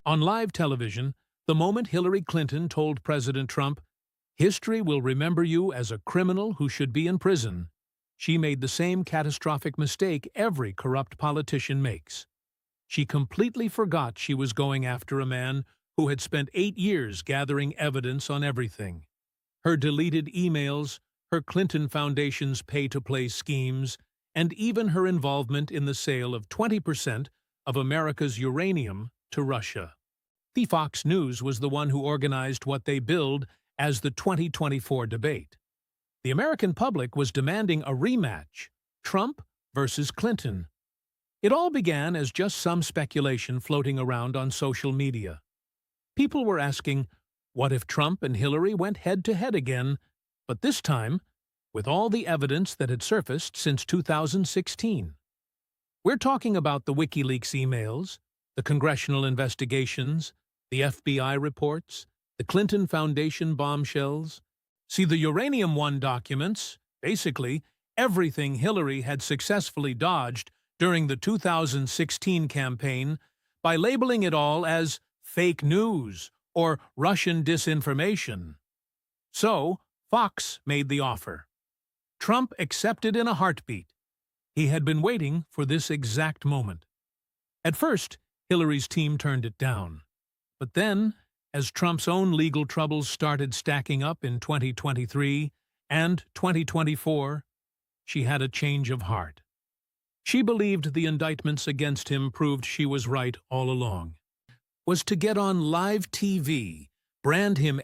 On live television, the moment Hillary Clinton told President Trump, "History will remember you as a criminal who should be in prison," she made the same catastrophic mistake every corrupt politician makes. She completely forgot she was going after a man who had spent 8 years gathering evidence on everything. Her deleted emails, her Clinton Foundation's pay-to-play schemes, and even her involvement in the sale of 20% of America's uranium to Russia. The Fox News was the one who organized what they billed as the 2024 debate. The American public was demanding a rematch, Trump versus Clinton. It all began as just some speculation floating around on social media. People were asking, what if Trump and Hillary went head-to-head again, but this time with all the evidence that had surfaced since 2016? We're talking about the WikiLeaks emails, the congressional investigations, the FBI reports, the Clinton Foundation bombshells. See, the Uranium One documents, basically everything Hillary had successfully dodged during the 2016 campaign by labeling it all as fake news or Russian disinformation. So, Fox made the offer. Trump accepted in a heartbeat. He had been waiting for this exact moment. At first, Hillary's team turned it down. But then, as Trump's own legal troubles started stacking up in 2023 and 2024, she had a change of heart. She believed the indictments against him proved she was right all along. Was to get on live TV, brand him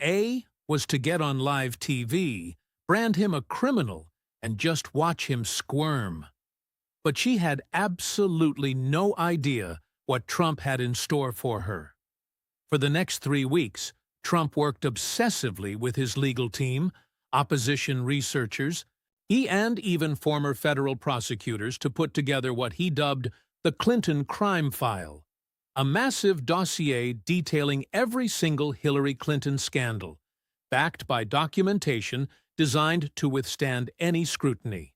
was to get on live TV, brand him a criminal, and just watch him squirm. But she had absolutely no idea what Trump had in store for her. For the next 3 weeks, Trump worked obsessively with his legal team, opposition researchers, and even former federal prosecutors to put together what he dubbed the Clinton Crime File, a massive dossier detailing every single Hillary Clinton scandal, backed by documentation designed to withstand any scrutiny.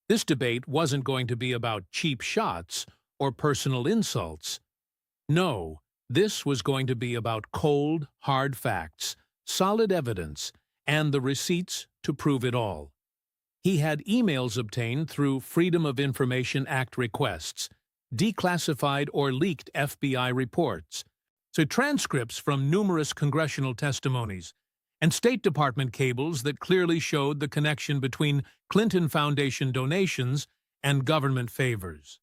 This debate wasn't going to be about cheap shots or personal insults. No, this was going to be about cold, hard facts, solid evidence, and the receipts to prove it all. He had emails obtained through Freedom of Information Act requests, declassified or leaked FBI reports, so transcripts from numerous congressional testimonies, and State Department cables that clearly showed the connection between Clinton Foundation donations and government favors.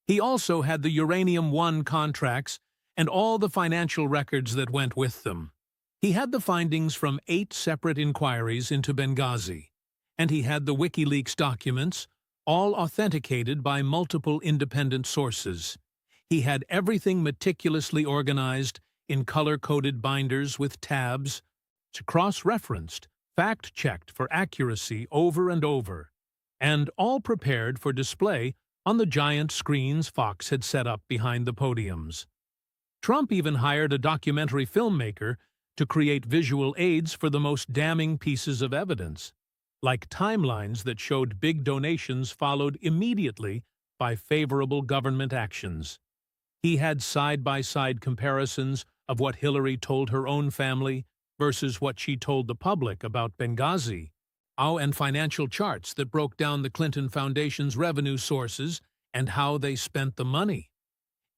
He also had the Uranium One contracts and all the financial records that went with them. He had the findings from 8 separate inquiries into Benghazi, and he had the WikiLeaks documents, all authenticated by multiple independent sources. He had everything meticulously organized in color-coded binders with tabs, cross-referenced, fact-checked for accuracy over and over, and all prepared for display on the giant screens Fox had set up behind the podiums. Trump even hired a documentary filmmaker to create visual aids for the most damning pieces of evidence, like timelines that showed big donations followed immediately by favorable government actions. He had side-by-side comparisons of what Hillary told her own family versus what she told the public about Benghazi, and financial charts that broke down the Clinton Foundation's revenue sources and how they spent the money.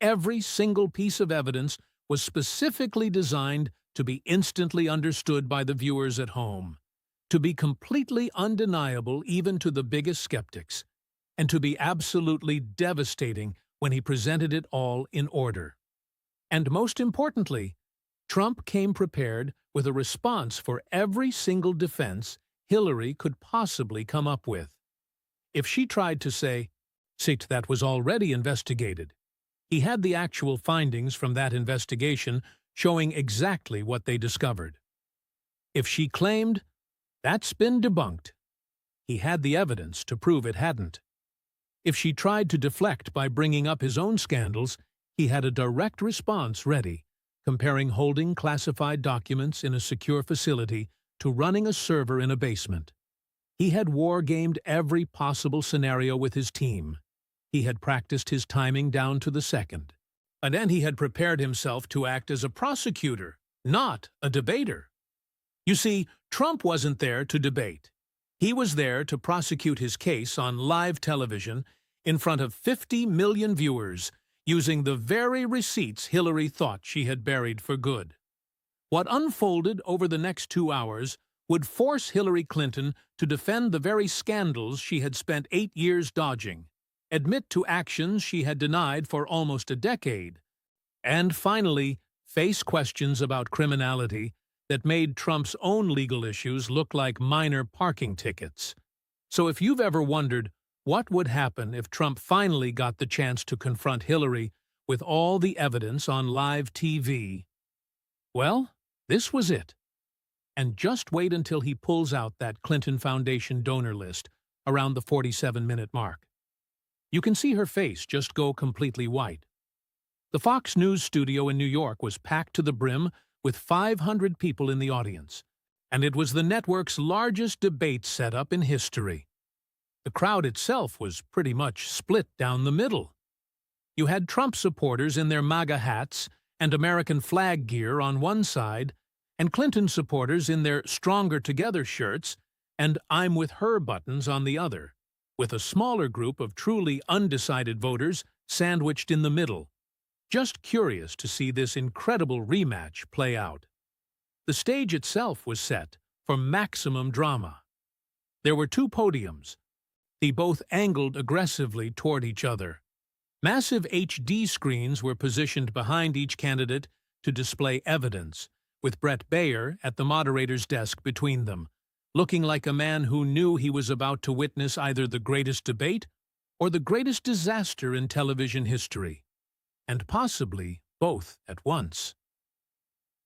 Every single piece of evidence was specifically designed to be instantly understood by the viewers at home, to be completely undeniable even to the biggest skeptics, and to be absolutely devastating when he presented it all in order. And most importantly, Trump came prepared with a response for every single defense Hillary could possibly come up with. If she tried to say, "Sit, that was already investigated," he had the actual findings from that investigation showing exactly what they discovered. If she claimed, "That's been debunked," he had the evidence to prove it hadn't. If she tried to deflect by bringing up his own scandals, he had a direct response ready, comparing holding classified documents in a secure facility to running a server in a basement. He had war-gamed every possible scenario with his team. He had practiced his timing down to the second. And then he had prepared himself to act as a prosecutor, not a debater. You see, Trump wasn't there to debate. He was there to prosecute his case on live television in front of 50 million viewers, using the very receipts Hillary thought she had buried for good. What unfolded over the next 2 hours would force Hillary Clinton to defend the very scandals she had spent 8 years dodging, admit to actions she had denied for almost a decade, and finally face questions about criminality that made Trump's own legal issues look like minor parking tickets. So if you've ever wondered what would happen if Trump finally got the chance to confront Hillary with all the evidence on live TV, well, this was it. And just wait until he pulls out that Clinton Foundation donor list around the 47-minute mark. You can see her face just go completely white. The Fox News studio in New York was packed to the brim with 500 people in the audience, and it was the network's largest debate setup in history. The crowd itself was pretty much split down the middle. You had Trump supporters in their MAGA hats and American flag gear on one side, and Clinton supporters in their Stronger Together shirts and I'm with her buttons on the other, with a smaller group of truly undecided voters sandwiched in the middle, just curious to see this incredible rematch play out. The stage itself was set for maximum drama. There were 2 podiums. They both angled aggressively toward each other. Massive HD screens were positioned behind each candidate to display evidence, with Brett Baer at the moderator's desk between them, looking like a man who knew he was about to witness either the greatest debate or the greatest disaster in television history, and possibly both at once.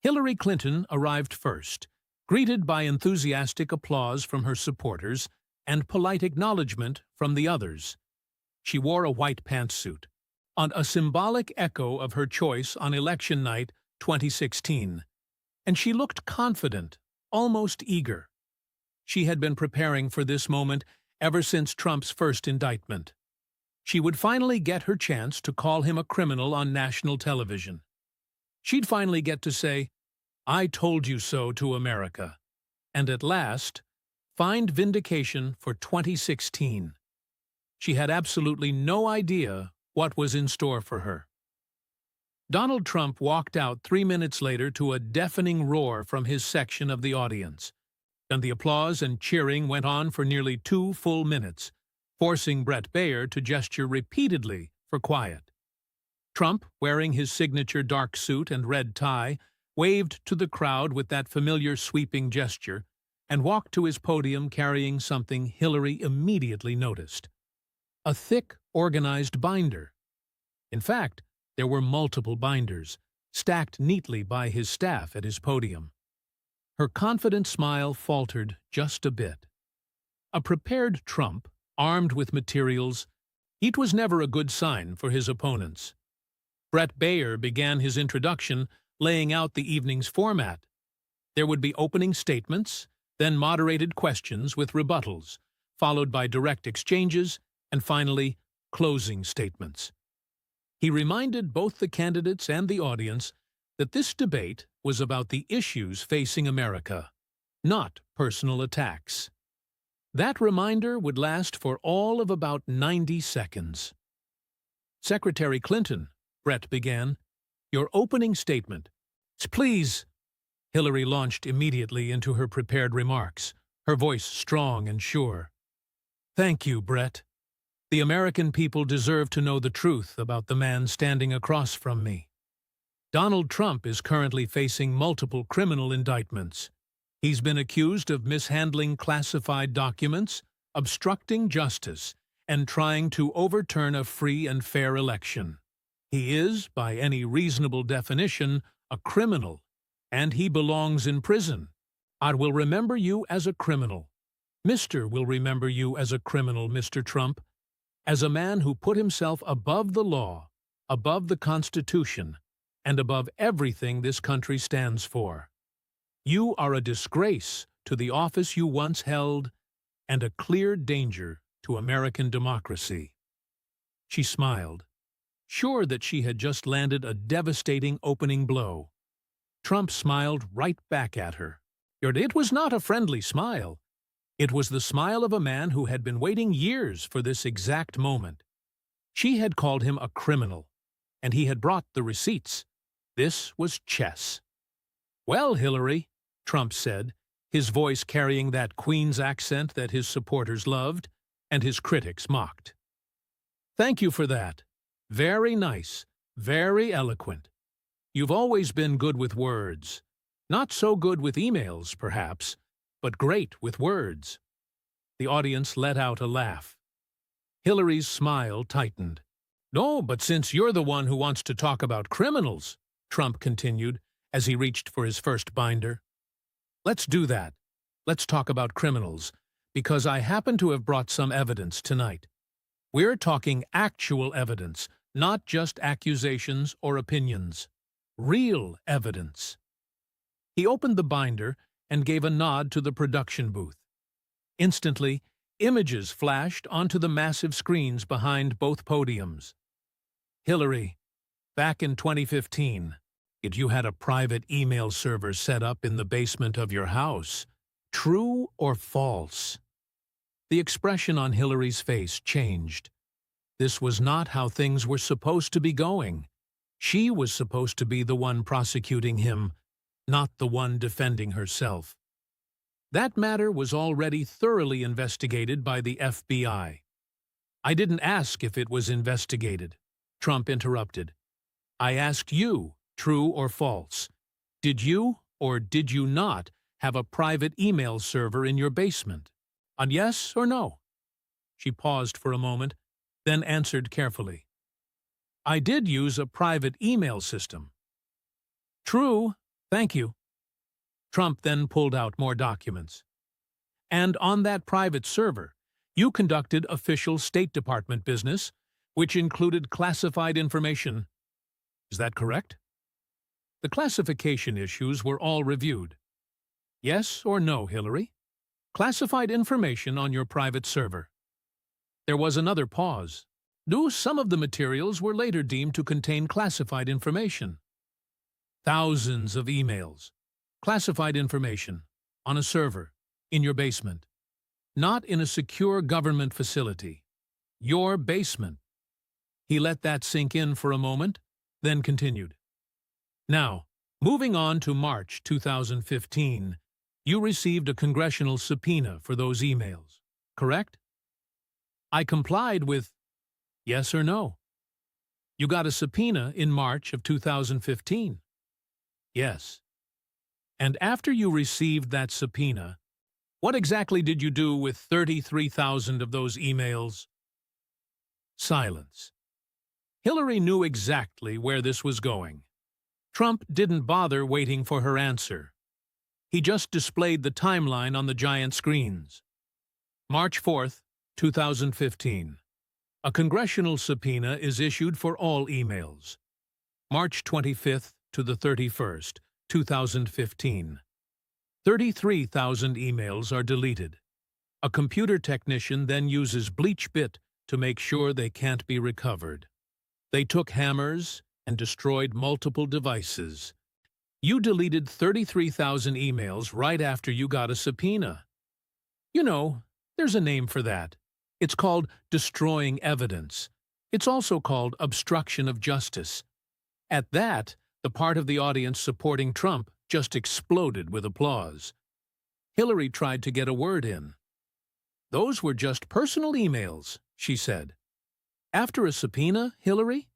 Hillary Clinton arrived first, greeted by enthusiastic applause from her supporters and polite acknowledgement from the others. She wore a white pantsuit, a symbolic echo of her choice on election night 2016, and she looked confident, almost eager. She had been preparing for this moment ever since Trump's first indictment. She would finally get her chance to call him a criminal on national television. She'd finally get to say, "I told you so" to America, and at last, find vindication for 2016. She had absolutely no idea what was in store for her. Donald Trump walked out 3 minutes later to a deafening roar from his section of the audience, and the applause and cheering went on for nearly 2 full minutes, forcing Brett Baer to gesture repeatedly for quiet. Trump, wearing his signature dark suit and red tie, waved to the crowd with that familiar sweeping gesture and walked to his podium carrying something Hillary immediately noticed: a thick, organized binder. In fact, there were multiple binders, stacked neatly by his staff at his podium. Her confident smile faltered just a bit. A prepared Trump, armed with materials, it was never a good sign for his opponents. Brett Baer began his introduction, laying out the evening's format. There would be opening statements, then moderated questions with rebuttals, followed by direct exchanges, and finally, closing statements. He reminded both the candidates and the audience that this debate was about the issues facing America, not personal attacks. That reminder would last for all of about 90 seconds. "Secretary Clinton," Brett began, "your opening statement." "Please," Hillary launched immediately into her prepared remarks, her voice strong and sure. "Thank you, Brett. The American people deserve to know the truth about the man standing across from me. Donald Trump is currently facing multiple criminal indictments. He's been accused of mishandling classified documents, obstructing justice, and trying to overturn a free and fair election. He is, by any reasonable definition, a criminal, and he belongs in prison. I will remember you as a criminal. Mr. will remember you as a criminal, Mr. Trump, as a man who put himself above the law, above the Constitution, and above everything this country stands for. You are a disgrace to the office you once held and a clear danger to American democracy." She smiled. sure that she had just landed a devastating opening blow. Trump smiled right back at her. Yet it was not a friendly smile. It was the smile of a man who had been waiting years for this exact moment. She had called him a criminal, and he had brought the receipts. This was chess. "Well, Hillary," Trump said, his voice carrying that Queen's accent that his supporters loved and his critics mocked. "Thank you for that. Very nice, very eloquent. You've always been good with words. Not so good with emails, perhaps, but great with words." The audience let out a laugh. Hillary's smile tightened. "No, but since you're the one who wants to talk about criminals," Trump continued as he reached for his first binder. "Let's do that. Let's talk about criminals, because I happen to have brought some evidence tonight. We're talking actual evidence, not just accusations or opinions. Real evidence." He opened the binder and gave a nod to the production booth. Instantly, images flashed onto the massive screens behind both podiums. "Hillary, back in 2015, you had a private email server set up in the basement of your house. True or false?" The expression on Hillary's face changed. This was not how things were supposed to be going. She was supposed to be the one prosecuting him, not the one defending herself. That matter was already thoroughly investigated by the FBI. "I didn't ask if it was investigated," Trump interrupted. "I asked you, true or false. Did you or did you not have a private email server in your basement? On yes or no?" She paused for a moment, then answered carefully. "I did use a private email system." "True, thank you." Trump then pulled out more documents. "And on that private server, you conducted official State Department business, which included classified information. Is that correct?" The classification issues were all reviewed. "Yes or no, Hillary? Classified information on your private server." There was another pause. Some of the materials were later deemed to contain classified information. Thousands of emails. Classified information. On a server. In your basement. Not in a secure government facility. Your basement. He let that sink in for a moment, then continued. "Now, moving on to March 2015, you received a congressional subpoena for those emails, correct?" "I complied with yes or no." "You got a subpoena in March of 2015. "Yes." "And after you received that subpoena, what exactly did you do with 33,000 of those emails?" Silence. Hillary knew exactly where this was going. Trump didn't bother waiting for her answer. He just displayed the timeline on the giant screens. March 4th, 2015. A congressional subpoena is issued for all emails. March 25th to the 31st, 2015. 33,000 emails are deleted. A computer technician then uses bleach bit to make sure they can't be recovered. They took hammers and destroyed multiple devices. You deleted 33,000 emails right after you got a subpoena. You know, there's a name for that. It's called destroying evidence. It's also called obstruction of justice. At that, the part of the audience supporting Trump just exploded with applause. Hillary tried to get a word in. "Those were just personal emails," she said. "After a subpoena, Hillary?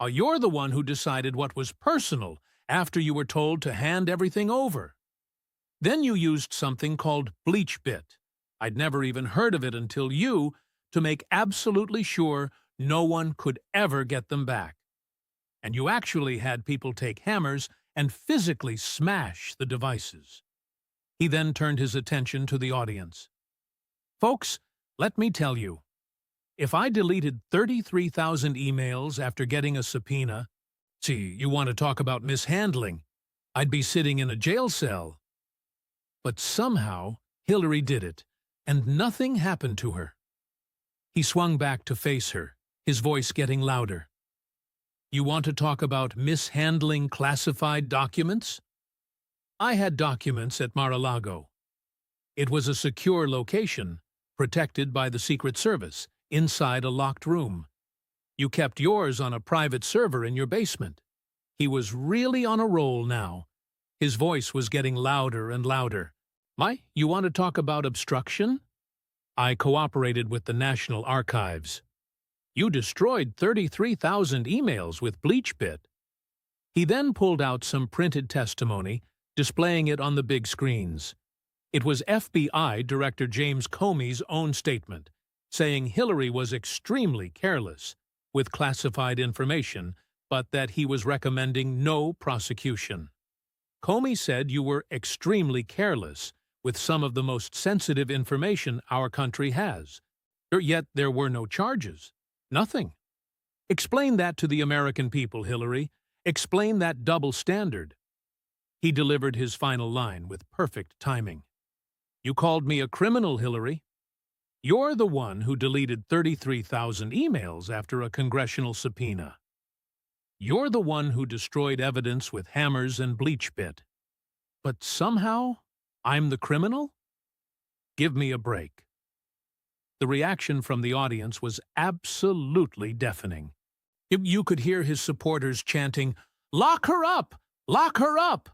You're the one who decided what was personal after you were told to hand everything over. Then you used something called bleach bit. I'd never even heard of it until to make absolutely sure no one could ever get them back. And you actually had people take hammers and physically smash the devices." He then turned his attention to the audience. "Folks, let me tell you, if I deleted 33,000 emails after getting a subpoena, you want to talk about mishandling, I'd be sitting in a jail cell. But somehow, Hillary did it, and nothing happened to her." He swung back to face her, his voice getting louder. You want to talk about mishandling classified documents? I had documents at Mar-a-Lago. It was a secure location, protected by the Secret Service, inside a locked room. You kept yours on a private server in your basement. He was really on a roll now. His voice was getting louder and louder. You want to talk about obstruction? I cooperated with the National Archives. You destroyed 33,000 emails with BleachBit. He then pulled out some printed testimony, displaying it on the big screens. It was FBI Director James Comey's own statement, saying Hillary was extremely careless with classified information, but that he was recommending no prosecution. Comey said you were extremely careless with some of the most sensitive information our country has. Yet there were no charges. Nothing. Explain that to the American people, Hillary. Explain that double standard. He delivered his final line with perfect timing. You called me a criminal, Hillary. You're the one who deleted 33,000 emails after a congressional subpoena. You're the one who destroyed evidence with hammers and BleachBit. But somehow, I'm the criminal? Give me a break. The reaction from the audience was absolutely deafening. You could hear his supporters chanting, "Lock her up! Lock her up!"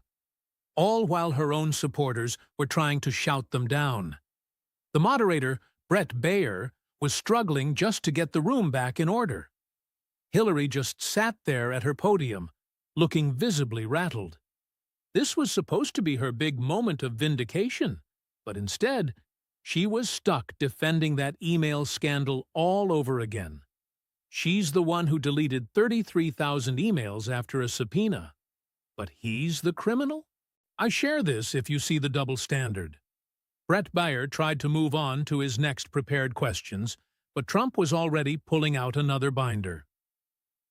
all while her own supporters were trying to shout them down. The moderator, Brett Baer, was struggling just to get the room back in order. Hillary just sat there at her podium, looking visibly rattled. This was supposed to be her big moment of vindication, but instead, she was stuck defending that email scandal all over again. She's the one who deleted 33,000 emails after a subpoena. But he's the criminal? I share this if you see the double standard. Brett Baer tried to move on to his next prepared questions, but Trump was already pulling out another binder.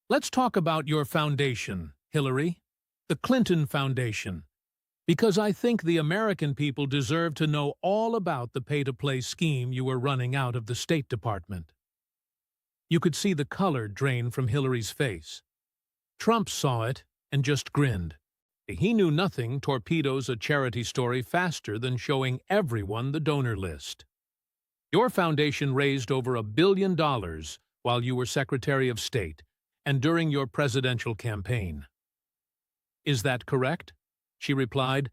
Let's talk about your foundation, Hillary, the Clinton Foundation, because I think the American people deserve to know all about the pay-to-play scheme you were running out of the State Department. You could see the color drain from Hillary's face. Trump saw it and just grinned. He knew nothing torpedoes a charity story faster than showing everyone the donor list. Your foundation raised over $1 billion while you were Secretary of State and during your presidential campaign. Is that correct? She replied,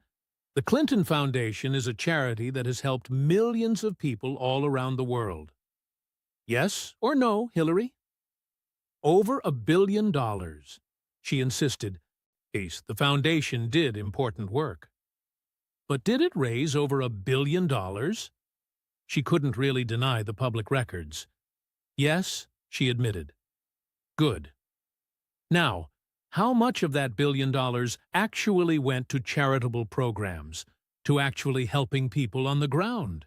The Clinton Foundation is a charity that has helped millions of people all around the world. Yes or no, Hillary? Over $1 billion, she insisted. The foundation did important work. But did it raise over $1 billion? She couldn't really deny the public records. Yes, she admitted. Good. Now, how much of that $1 billion actually went to charitable programs, to actually helping people on the ground?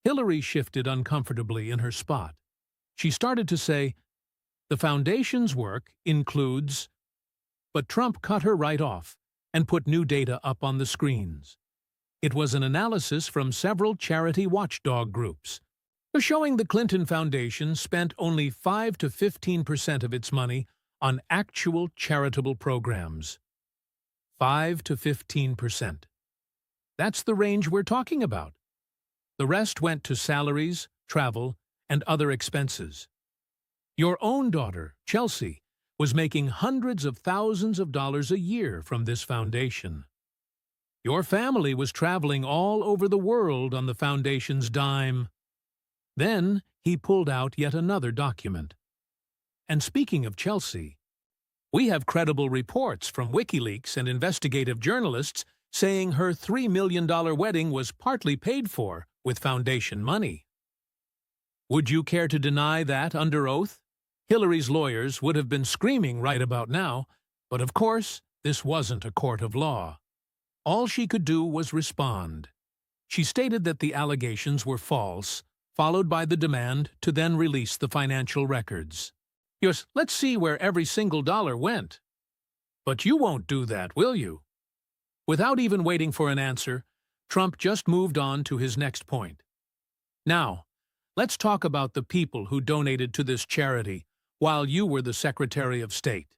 Hillary shifted uncomfortably in her spot. She started to say, the foundation's work includes... But Trump cut her right off and put new data up on the screens. It was an analysis from several charity watchdog groups, showing the Clinton Foundation spent only 5 to 15% of its money on actual charitable programs. 5 to 15%. That's the range we're talking about. The rest went to salaries, travel, and other expenses. Your own daughter, Chelsea, was making hundreds of thousands of dollars a year from this foundation. Your family was traveling all over the world on the foundation's dime. Then he pulled out yet another document. And speaking of Chelsea, we have credible reports from WikiLeaks and investigative journalists saying her $3 million wedding was partly paid for with foundation money. Would you care to deny that under oath? Hillary's lawyers would have been screaming right about now, but of course, this wasn't a court of law. All she could do was respond. She stated that the allegations were false, followed by the demand to then release the financial records. Yes, let's see where every single dollar went. But you won't do that, will you? Without even waiting for an answer, Trump just moved on to his next point. Now, let's talk about the people who donated to this charity while you were the Secretary of State.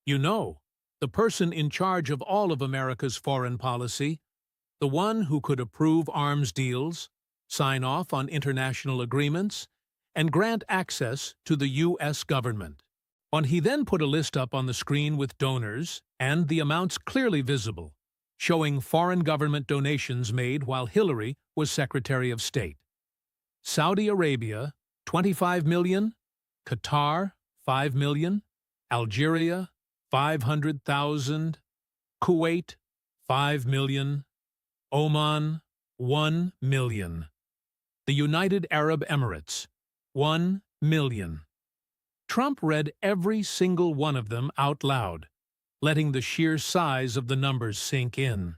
You know, the person in charge of all of America's foreign policy, the one who could approve arms deals, sign off on international agreements, and grant access to the U.S. government. And he then put a list up on the screen with donors and the amounts clearly visible, showing foreign government donations made while Hillary was Secretary of State. Saudi Arabia, 25 million, Qatar, 5 million, Algeria, 500,000, Kuwait, 5 million, Oman, 1 million, the United Arab Emirates, 1 million. Trump read every single one of them out loud, letting the sheer size of the numbers sink in.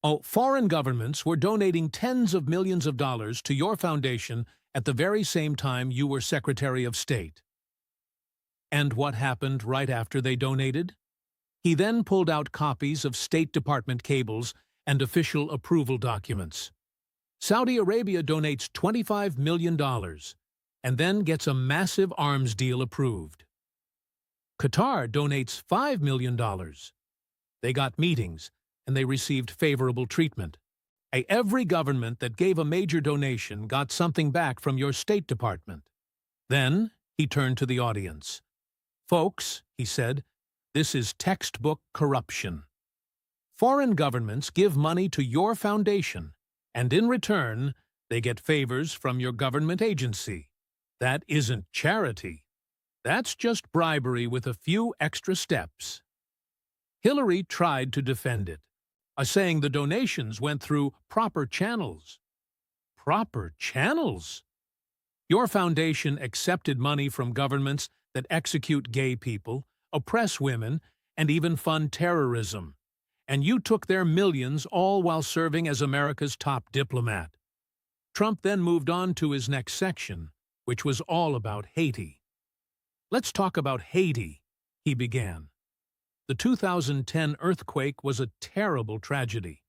Oh, foreign governments were donating tens of millions of dollars to your foundation at the very same time you were Secretary of State. And what happened right after they donated? He then pulled out copies of State Department cables and official approval documents. Saudi Arabia donates $25 million and then gets a massive arms deal approved. Qatar donates $5 million. They got meetings, and they received favorable treatment. Every government that gave a major donation got something back from your State Department. Then he turned to the audience. "Folks," he said, "this is textbook corruption. Foreign governments give money to your foundation, and in return, they get favors from your government agency. That isn't charity. That's just bribery with a few extra steps." Hillary tried to defend it, saying the donations went through proper channels. Proper channels? Your foundation accepted money from governments that execute gay people, oppress women, and even fund terrorism. And you took their millions all while serving as America's top diplomat. Trump then moved on to his next section, which was all about Haiti. "Let's talk about Haiti," he began. The 2010 earthquake was a terrible tragedy.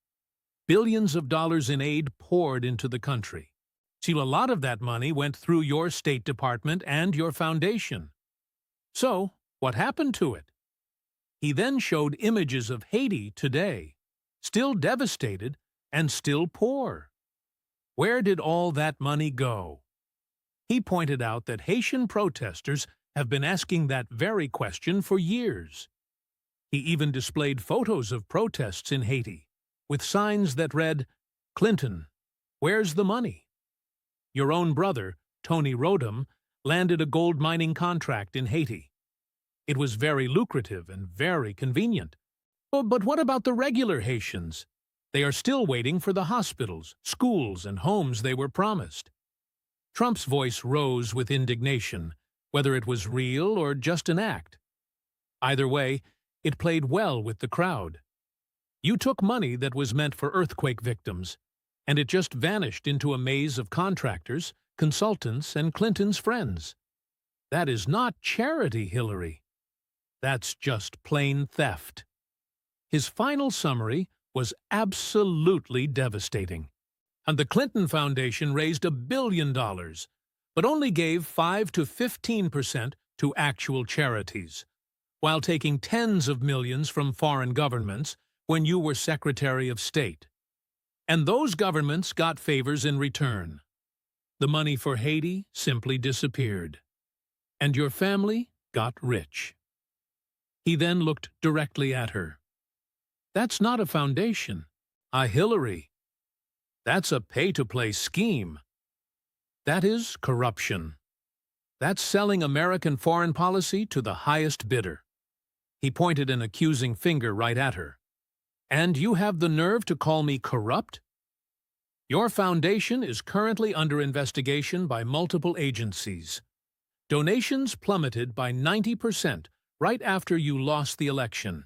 Billions of dollars in aid poured into the country. See, a lot of that money went through your State Department and your foundation. So, what happened to it? He then showed images of Haiti today, still devastated and still poor. Where did all that money go? He pointed out that Haitian protesters have been asking that very question for years. He even displayed photos of protests in Haiti, with signs that read, "Clinton, where's the money?" Your own brother, Tony Rodham, landed a gold mining contract in Haiti. It was very lucrative and very convenient. Oh, but what about the regular Haitians? They are still waiting for the hospitals, schools, and homes they were promised. Trump's voice rose with indignation, whether it was real or just an act. Either way, it played well with the crowd. You took money that was meant for earthquake victims, and it just vanished into a maze of contractors, consultants, and Clinton's friends. That is not charity, Hillary. That's just plain theft. His final summary was absolutely devastating. And the Clinton Foundation raised $1 billion, but only gave 5 to 15% to actual charities, while taking tens of millions from foreign governments when you were Secretary of State. And those governments got favors in return. The money for Haiti simply disappeared. And your family got rich. He then looked directly at her. That's not a foundation. Hillary. That's a pay-to-play scheme. That is corruption. That's selling American foreign policy to the highest bidder. He pointed an accusing finger right at her. And you have the nerve to call me corrupt? Your foundation is currently under investigation by multiple agencies. Donations plummeted by 90% right after you lost the election.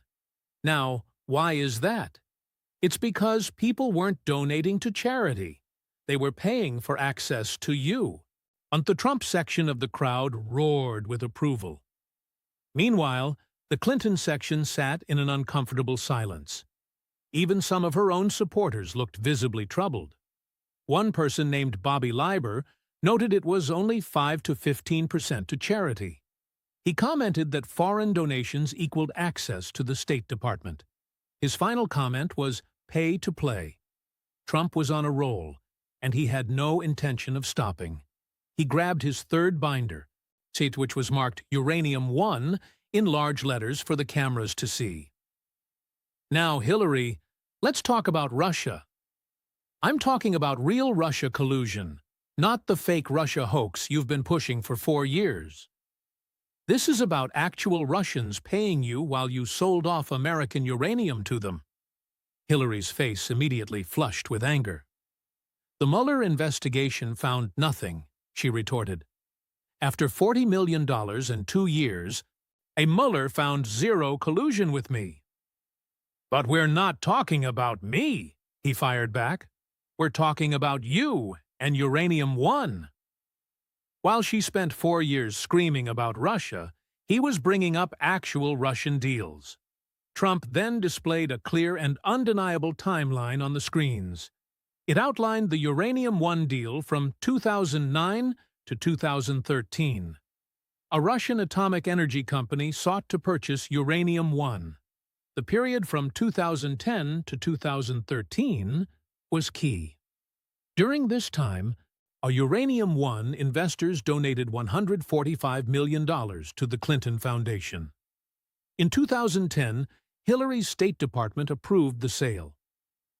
Now, why is that? It's because people weren't donating to charity. They were paying for access to you. And the Trump section of the crowd roared with approval. Meanwhile, the Clinton section sat in an uncomfortable silence. Even some of her own supporters looked visibly troubled. One person named Bobby Leiber noted it was only 5 to 15% to charity. He commented that foreign donations equaled access to the State Department. His final comment was pay to play. Trump was on a roll, and he had no intention of stopping. He grabbed his third binder, which was marked Uranium-1 in large letters for the cameras to see. Now, Hillary, let's talk about Russia. I'm talking about real Russia collusion, not the fake Russia hoax you've been pushing for 4 years. This is about actual Russians paying you while you sold off American uranium to them. Hillary's face immediately flushed with anger. The Mueller investigation found nothing, she retorted. After $40 million and 2 years, a Mueller found zero collusion with me. But we're not talking about me, he fired back. We're talking about you and Uranium-1. While she spent 4 years screaming about Russia, he was bringing up actual Russian deals. Trump then displayed a clear and undeniable timeline on the screens. It outlined the Uranium-1 deal from 2009 to 2013. A Russian atomic energy company sought to purchase Uranium-1. The period from 2010 to 2013 was key. During this time, Uranium-1 investors donated $145 million to the Clinton Foundation. In 2010, Hillary's State Department approved the sale.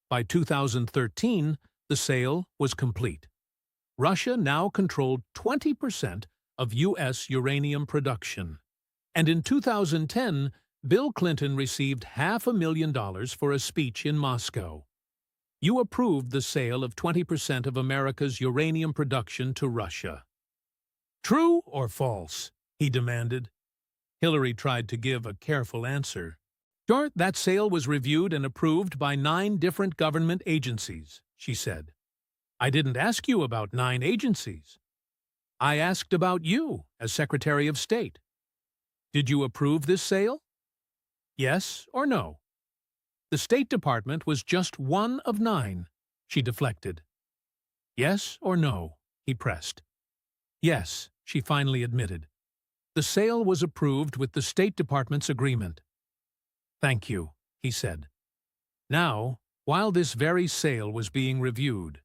By 2013, the sale was complete. Russia now controlled 20% of U.S. uranium production. And in 2010, Bill Clinton received $500,000 for a speech in Moscow. You approved the sale of 20% of America's uranium production to Russia. True or false? He demanded. Hillary tried to give a careful answer. Sure, that sale was reviewed and approved by 9 different government agencies, she said. I didn't ask you about 9 agencies. I asked about you as Secretary of State. Did you approve this sale? Yes or no? The State Department was just one of 9, she deflected. Yes or no? He pressed. Yes, she finally admitted. The sale was approved with the State Department's agreement. Thank you, he said. Now, while this very sale was being reviewed,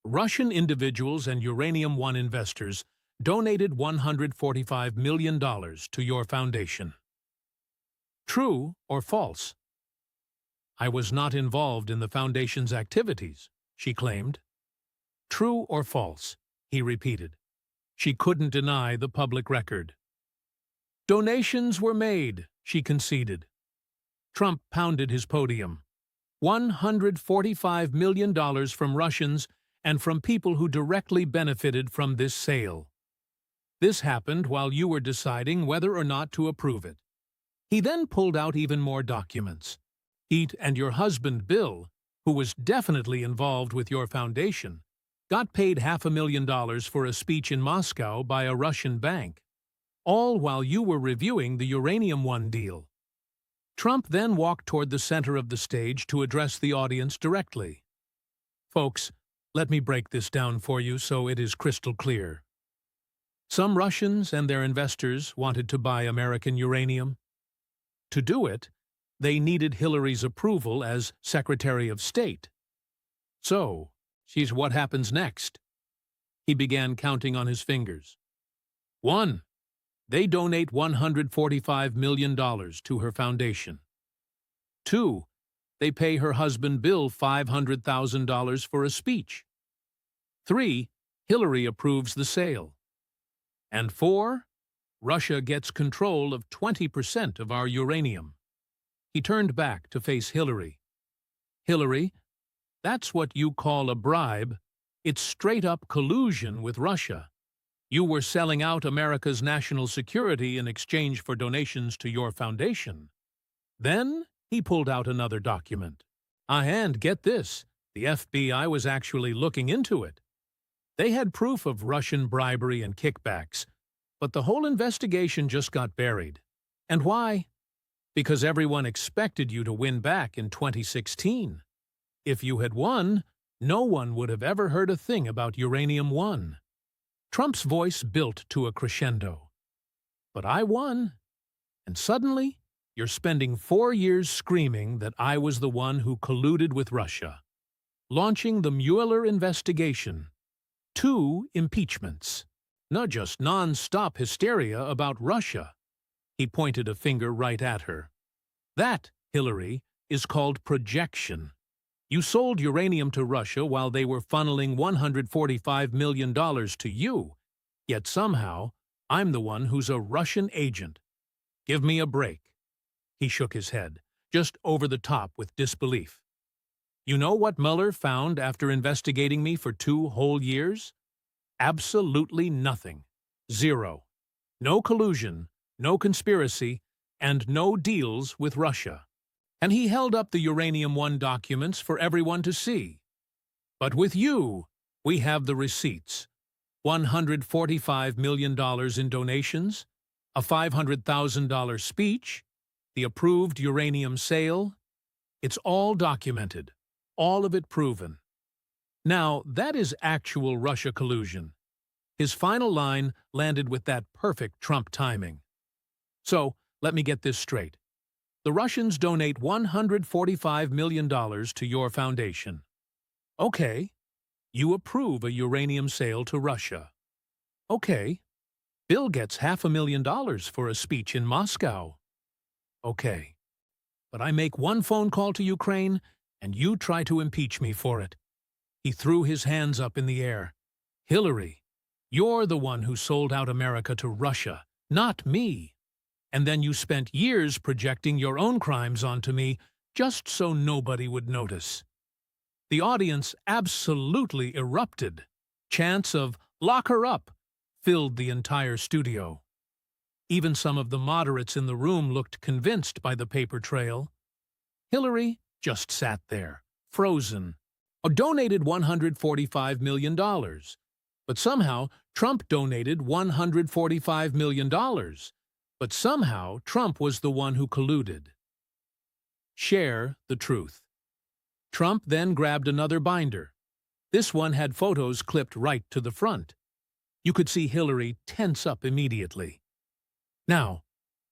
Russian individuals and Uranium-1 investors donated $145 million to your foundation. True or false? I was not involved in the foundation's activities, she claimed. True or false? He repeated. She couldn't deny the public record. Donations were made, she conceded. Trump pounded his podium. $145 million from Russians and from people who directly benefited from this sale. This happened while you were deciding whether or not to approve it. He then pulled out even more documents. He and your husband, Bill, who was definitely involved with your foundation, got paid $500,000 for a speech in Moscow by a Russian bank, all while you were reviewing the Uranium-1 deal. Trump then walked toward the center of the stage to address the audience directly. Folks, let me break this down for you so it is crystal clear. Some Russians and their investors wanted to buy American uranium. To do it, they needed Hillary's approval as Secretary of State. So, she's what happens next. He began counting on his fingers. 1. They donate $145 million to her foundation. 2. They pay her husband Bill $500,000 for a speech. 3. Hillary approves the sale. And 4. Russia gets control of 20% of our uranium. He turned back to face Hillary. Hillary, that's what you call a bribe. It's straight-up collusion with Russia. You were selling out America's national security in exchange for donations to your foundation. Then he pulled out another document. And get this, the FBI was actually looking into it. They had proof of Russian bribery and kickbacks, but the whole investigation just got buried. And why? Because everyone expected you to win back in 2016. If you had won, no one would have ever heard a thing about Uranium-1. Trump's voice built to a crescendo. But I won. And suddenly, you're spending 4 years screaming that I was the one who colluded with Russia, launching the Mueller investigation, 2 impeachments, not just non-stop hysteria about Russia. He pointed a finger right at her. That, Hillary, is called projection. You sold uranium to Russia while they were funneling $145 million to you, yet somehow I'm the one who's a Russian agent. Give me a break. He shook his head, just over the top with disbelief. You know what Mueller found after investigating me for 2 whole years? Absolutely nothing. 0. No collusion, no conspiracy, and no deals with Russia. And he held up the Uranium One documents for everyone to see. But with you, we have the receipts. $145 million in donations, a $500,000 speech, the approved uranium sale. It's all documented, all of it proven. Now, that is actual Russia collusion. His final line landed with that perfect Trump timing. So, let me get this straight. The Russians donate $145 million to your foundation. Okay. You approve a uranium sale to Russia. Okay. Bill gets $500,000 for a speech in Moscow. Okay. But I make one phone call to Ukraine, and you try to impeach me for it. He threw his hands up in the air. Hillary, you're the one who sold out America to Russia, not me. And then you spent years projecting your own crimes onto me just so nobody would notice. The audience absolutely erupted. Chants of "lock her up" filled the entire studio. Even some of the moderates in the room looked convinced by the paper trail. Hillary just sat there, frozen. Donated $145 million. But somehow, Trump donated $145 million. But somehow, Trump was the one who colluded. Share the truth. Trump then grabbed another binder. This one had photos clipped right to the front. You could see Hillary tense up immediately. Now,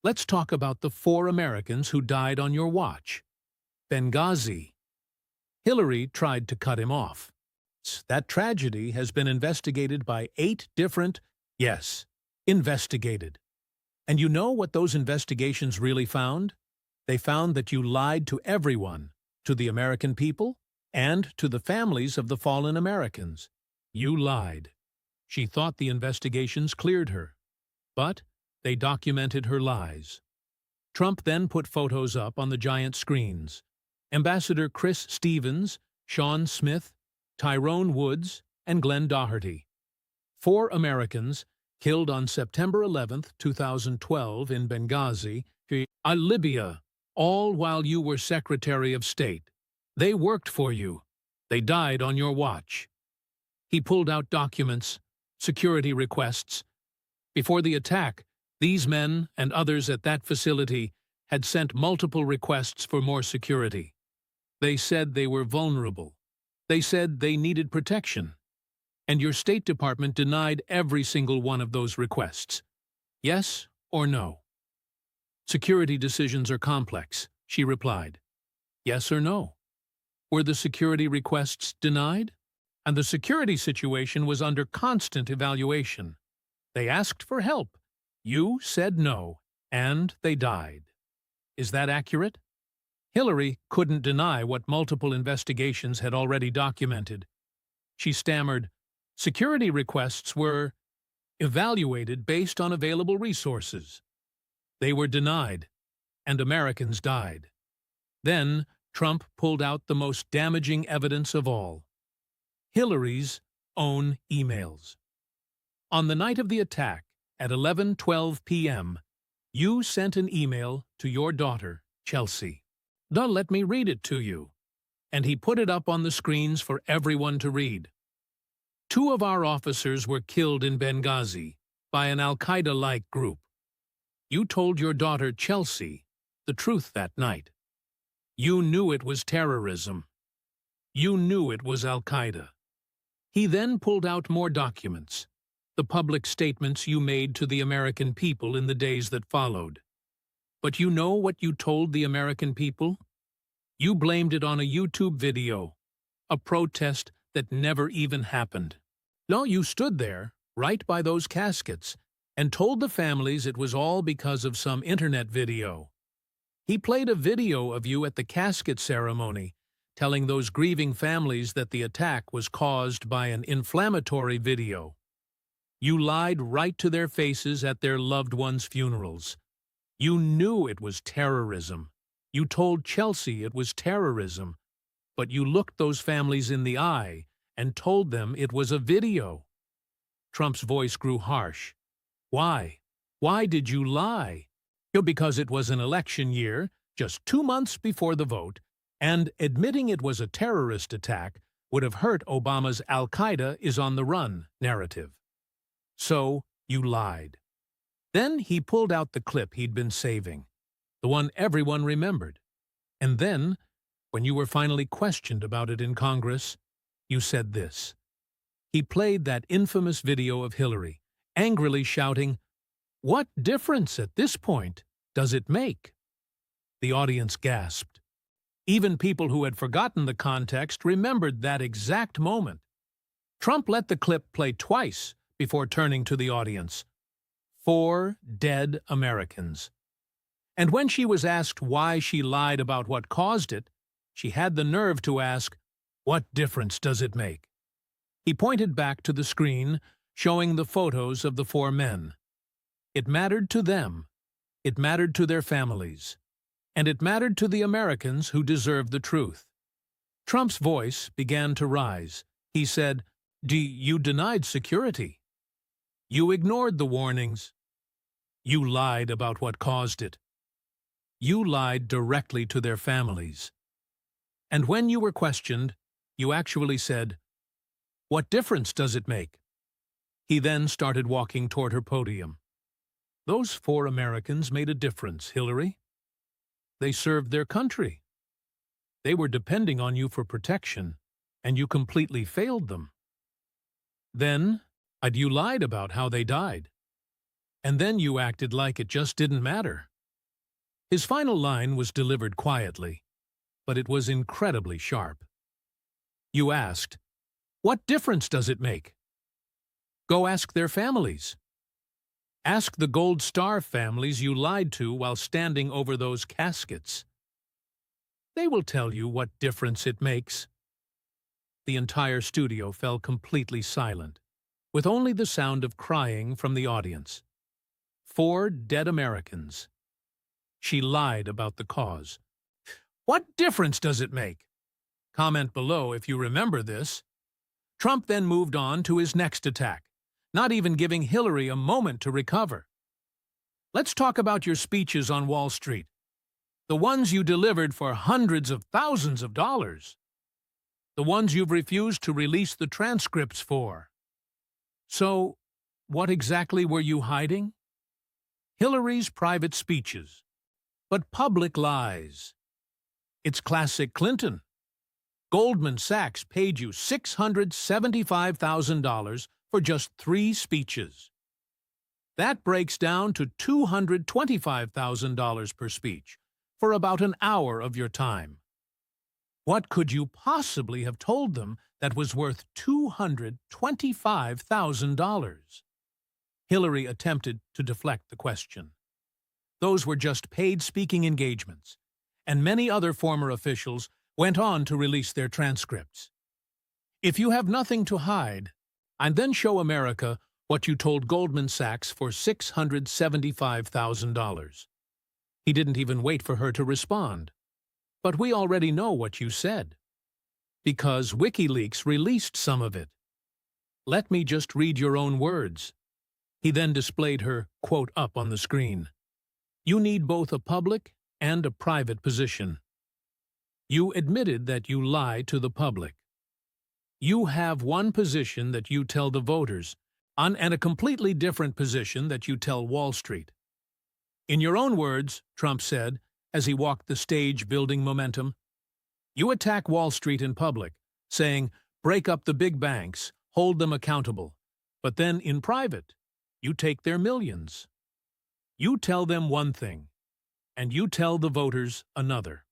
let's talk about the 4 Americans who died on your watch. Benghazi. Hillary tried to cut him off. That tragedy has been investigated by 8 different, yes, investigated. And you know what those investigations really found? They found that you lied to everyone, to the American people, and to the families of the fallen Americans. You lied. She thought the investigations cleared her. But they documented her lies. Trump then put photos up on the giant screens. Ambassador Chris Stevens, Sean Smith, Tyrone Woods, and Glenn Doherty. 4 Americans killed on September 11, 2012 in Benghazi, Libya, all while you were Secretary of State. They worked for you. They died on your watch. He pulled out documents, security requests. Before the attack, these men and others at that facility had sent multiple requests for more security. They said they were vulnerable. They said they needed protection. And your State Department denied every single one of those requests. Yes or no? Security decisions are complex, she replied. Yes or no? Were the security requests denied? And the security situation was under constant evaluation. They asked for help. You said no, and they died. Is that accurate? Hillary couldn't deny what multiple investigations had already documented. She stammered, security requests were evaluated based on available resources. They were denied, and Americans died. Then Trump pulled out the most damaging evidence of all: Hillary's own emails. On the night of the attack, at 11:12 p.m., you sent an email to your daughter, Chelsea. Now let me read it to you. And he put it up on the screens for everyone to read. 2 of our officers were killed in Benghazi by an Al-Qaeda-like group. You told your daughter, Chelsea, the truth that night. You knew it was terrorism. You knew it was Al-Qaeda. He then pulled out more documents. the public statements you made to the American people in the days that followed. But you know what you told the American people? You blamed it on a YouTube video, a protest that never even happened. No, you stood there, right by those caskets, and told the families it was all because of some internet video. He played a video of you at the casket ceremony, telling those grieving families that the attack was caused by an inflammatory video. You lied right to their faces at their loved ones' funerals. You knew it was terrorism. You told Chelsea it was terrorism, but you looked those families in the eye and told them it was a video. Trump's voice grew harsh. Why? Why did you lie? Because it was an election year, just 2 months before the vote, and admitting it was a terrorist attack would have hurt Obama's Al-Qaeda is on the run narrative. So, you lied. Then he pulled out the clip he'd been saving, the one everyone remembered. And then, when you were finally questioned about it in Congress, you said this. He played that infamous video of Hillary, angrily shouting, "What difference at this point does it make?" The audience gasped. Even people who had forgotten the context remembered that exact moment. Trump let the clip play twice before turning to the audience. 4 dead Americans. And when she was asked why she lied about what caused it, she had the nerve to ask, "What difference does it make?" He pointed back to the screen, showing the photos of the 4 men. It mattered to them. It mattered to their families. And it mattered to the Americans who deserved the truth. Trump's voice began to rise. He said, You denied security. You ignored the warnings. You lied about what caused it. You lied directly to their families. And when you were questioned, you actually said, "What difference does it make?" He then started walking toward her podium. Those 4 Americans made a difference, Hillary. They served their country. They were depending on you for protection, and you completely failed them. Then, you lied about how they died. And then you acted like it just didn't matter. His final line was delivered quietly, but it was incredibly sharp. You asked, "What difference does it make?" Go ask their families. Ask the Gold Star families you lied to while standing over those caskets. They will tell you what difference it makes. The entire studio fell completely silent, with only the sound of crying from the audience. 4 dead Americans. She lied about the cause. What difference does it make? Comment below if you remember this. Trump then moved on to his next attack, not even giving Hillary a moment to recover. Let's talk about your speeches on Wall Street, the ones you delivered for hundreds of thousands of dollars, the ones you've refused to release the transcripts for. So, what exactly were you hiding? Hillary's private speeches, but public lies. It's classic Clinton. Goldman Sachs paid you $675,000 for just 3 speeches. That breaks down to $225,000 per speech, for about an hour of your time. What could you possibly have told them that was worth $225,000? Hillary attempted to deflect the question. Those were just paid speaking engagements, and many other former officials went on to release their transcripts. If you have nothing to hide, and then show America what you told Goldman Sachs for $675,000. He didn't even wait for her to respond. But we already know what you said, because WikiLeaks released some of it. Let me just read your own words. He then displayed her quote up on the screen. You need both a public and a private position. You admitted that you lie to the public. You have one position that you tell the voters, and a completely different position that you tell Wall Street. In your own words, Trump said, as he walked the stage building momentum, you attack Wall Street in public, saying, break up the big banks, hold them accountable, But then, in private, you take their millions. You tell them one thing, and you tell the voters another.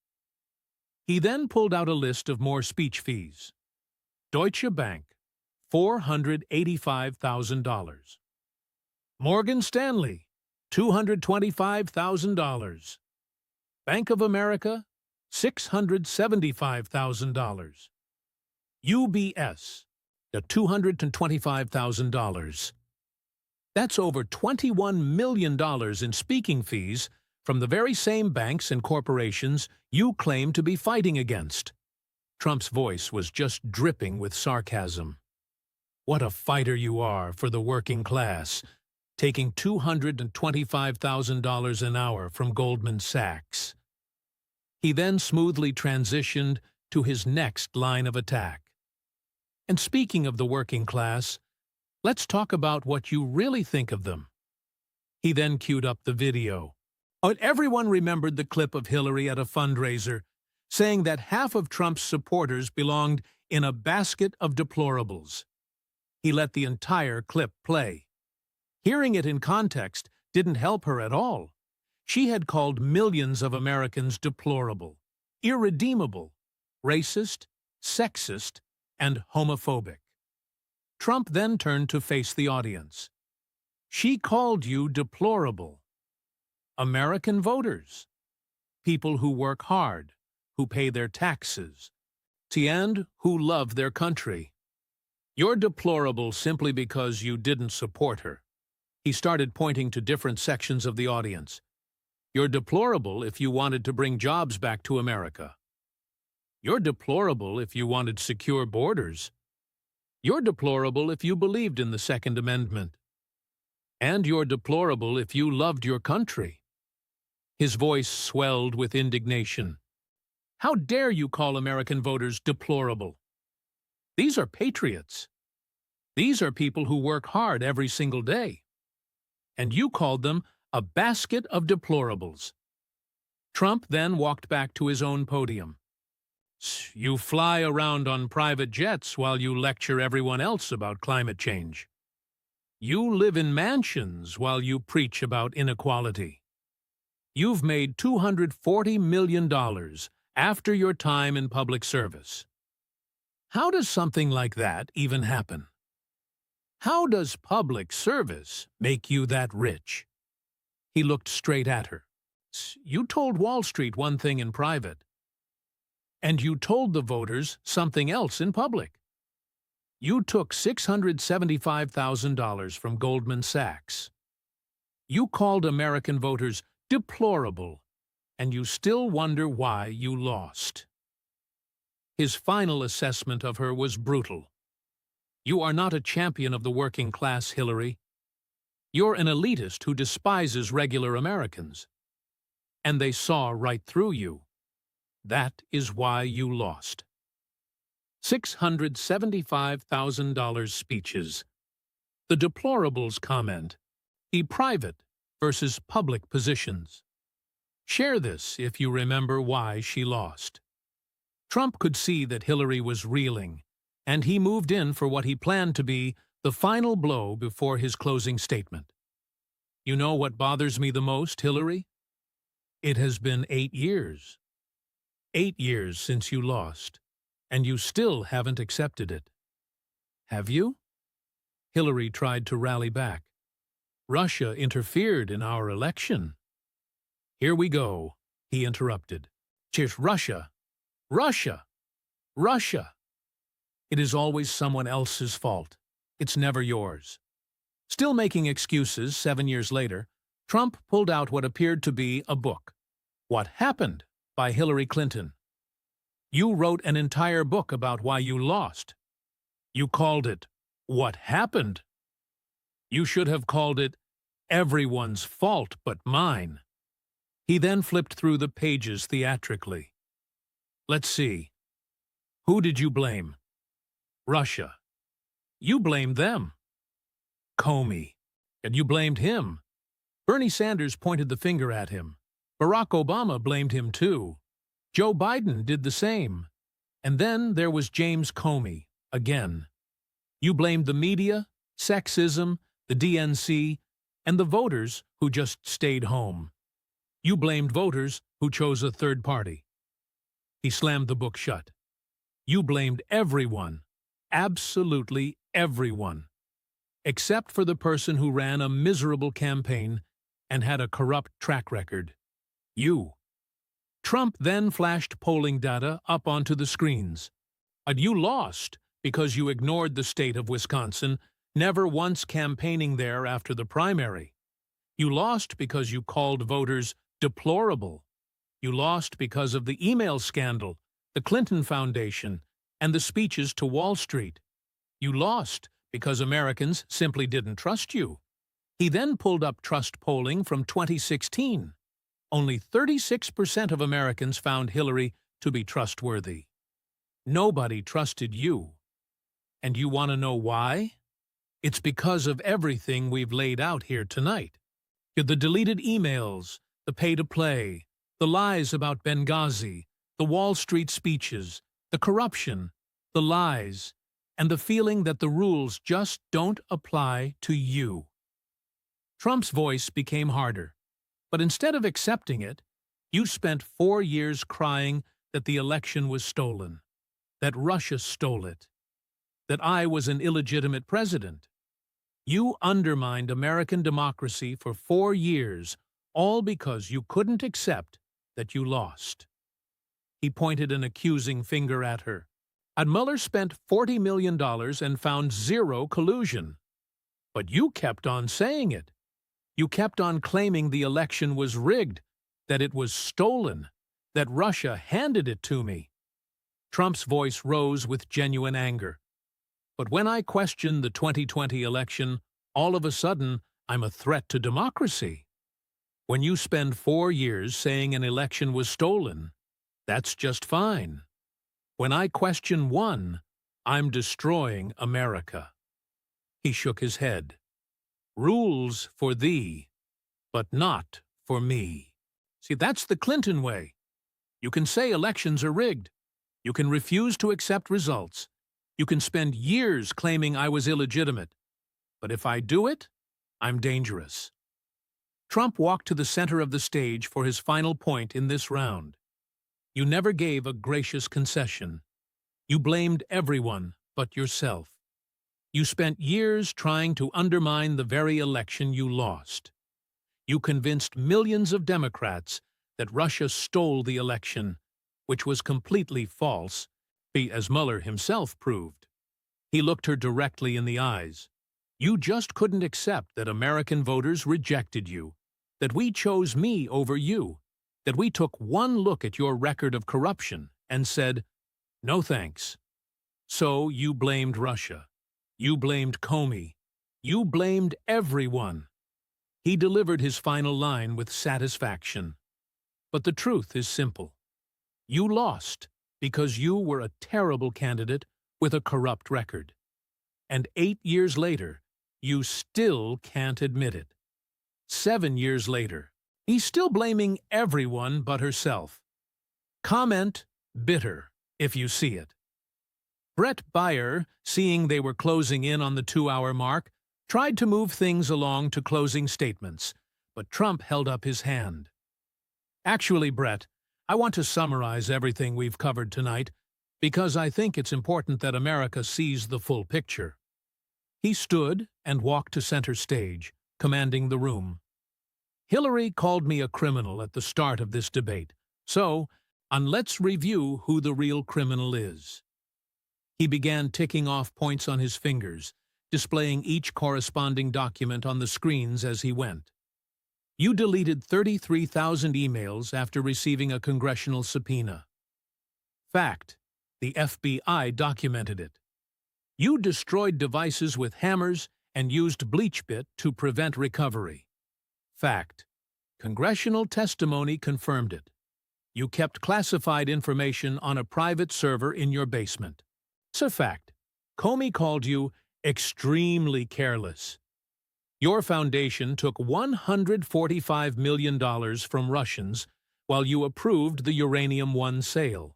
He then pulled out a list of more speech fees. Deutsche Bank, $485,000. Morgan Stanley, $225,000. Bank of America, $675,000. UBS, $225,000. That's over $21 million in speaking fees from the very same banks and corporations you claim to be fighting against. Trump's voice was just dripping with sarcasm. What a fighter you are for the working class, taking $225,000 an hour from Goldman Sachs. He then smoothly transitioned to his next line of attack. And speaking of the working class, let's talk about what you really think of them. He then queued up the video. Everyone remembered the clip of Hillary at a fundraiser, saying that half of Trump's supporters belonged in a basket of deplorables. He let the entire clip play. Hearing it in context didn't help her at all. She had called millions of Americans deplorable, irredeemable, racist, sexist, and homophobic. Trump then turned to face the audience. She called you deplorable. American voters, people who work hard, who pay their taxes, and who love their country. You're deplorable simply because you didn't support her. He started pointing to different sections of the audience. You're deplorable if you wanted to bring jobs back to America. You're deplorable if you wanted secure borders. You're deplorable if you believed in the Second Amendment. And you're deplorable if you loved your country. His voice swelled with indignation. How dare you call American voters deplorable? These are patriots. These are people who work hard every single day. And you called them a basket of deplorables. Trump then walked back to his own podium. You fly around on private jets while you lecture everyone else about climate change. You live in mansions while you preach about inequality. You've made $240 million after your time in public service. How does something like that even happen? How does public service make you that rich? He looked straight at her. You told Wall Street one thing in private, and you told the voters something else in public. You took $675,000 from Goldman Sachs. You called American voters deplorable, and you still wonder why you lost. His final assessment of her was brutal. You are not a champion of the working class, Hillary. You're an elitist who despises regular Americans. And they saw right through you. That is why you lost. $675,000 speeches. The deplorables comment. The private versus public positions. Share this if you remember why she lost. Trump could see that Hillary was reeling, and he moved in for what he planned to be the final blow before his closing statement. You know what bothers me the most, Hillary? It has been 8 years. 8 years since you lost, and you still haven't accepted it. Have you? Hillary tried to rally back. Russia interfered in our election. Here we go, he interrupted. Cheers, Russia. Russia! Russia! It is always someone else's fault. It's never yours. Still making excuses 7 years later, Trump pulled out what appeared to be a book. What Happened? By Hillary Clinton. You wrote an entire book about why you lost. You called it, What Happened? You should have called it, Everyone's Fault But Mine. He then flipped through the pages theatrically. Let's see. Who did you blame? Russia. You blamed them. Comey. And you blamed him. Bernie Sanders pointed the finger at him. Barack Obama blamed him too. Joe Biden did the same. And then there was James Comey, again. You blamed the media, sexism, the DNC, and the voters who just stayed home. You blamed voters who chose a third party. He slammed the book shut. You blamed everyone, absolutely everyone, except for the person who ran a miserable campaign and had a corrupt track record. You. Trump then flashed polling data up onto the screens. And you lost because you ignored the state of Wisconsin, never once campaigning there after the primary. You lost because you called voters deplorable. You lost because of the email scandal, the Clinton Foundation, and the speeches to Wall Street. You lost because Americans simply didn't trust you. He then pulled up trust polling from 2016. Only 36% of Americans found Hillary to be trustworthy. Nobody trusted you. And you want to know why? It's because of everything we've laid out here tonight. The deleted emails, the pay-to-play, the lies about Benghazi, the Wall Street speeches, the corruption, the lies, and the feeling that the rules just don't apply to you. Trump's voice became harder, but instead of accepting it, you spent 4 years crying that the election was stolen, that Russia stole it, that I was an illegitimate president. You undermined American democracy for 4 years, all because you couldn't accept that you lost. He pointed an accusing finger at her. And Mueller spent $40 million and found zero collusion. But you kept on saying it. You kept on claiming the election was rigged, that it was stolen, that Russia handed it to me. Trump's voice rose with genuine anger. But when I question the 2020 election, all of a sudden, I'm a threat to democracy. When you spend 4 years saying an election was stolen, that's just fine. When I question one, I'm destroying America. He shook his head. Rules for thee, but not for me. See, that's the Clinton way. You can say elections are rigged. You can refuse to accept results. You can spend years claiming I was illegitimate. But if I do it, I'm dangerous. Trump walked to the center of the stage for his final point in this round. You never gave a gracious concession. You blamed everyone but yourself. You spent years trying to undermine the very election you lost. You convinced millions of Democrats that Russia stole the election, which was completely false, as Mueller himself proved. He looked her directly in the eyes. You just couldn't accept that American voters rejected you, that we chose me over you, that we took one look at your record of corruption and said, no thanks. So you blamed Russia. You blamed Comey. You blamed everyone. He delivered his final line with satisfaction. But the truth is simple. You lost because you were a terrible candidate with a corrupt record. And 8 years later, you still can't admit it. 7 years later, he's still blaming everyone but herself. Comment bitter if you see it. Brett Baier, seeing they were closing in on the 2-hour mark, tried to move things along to closing statements, but Trump held up his hand. Actually, Brett, I want to summarize everything we've covered tonight because I think it's important that America sees the full picture. He stood and walked to center stage, commanding the room. Hillary called me a criminal at the start of this debate, so let's review who the real criminal is. He began ticking off points on his fingers, displaying each corresponding document on the screens as he went. You deleted 33,000 emails after receiving a congressional subpoena. Fact: the FBI documented it. You destroyed devices with hammers and used BleachBit to prevent recovery. Fact: congressional testimony confirmed it. You kept classified information on a private server in your basement. It's a fact. Comey called you extremely careless. Your foundation took $145 million from Russians while you approved the Uranium One sale.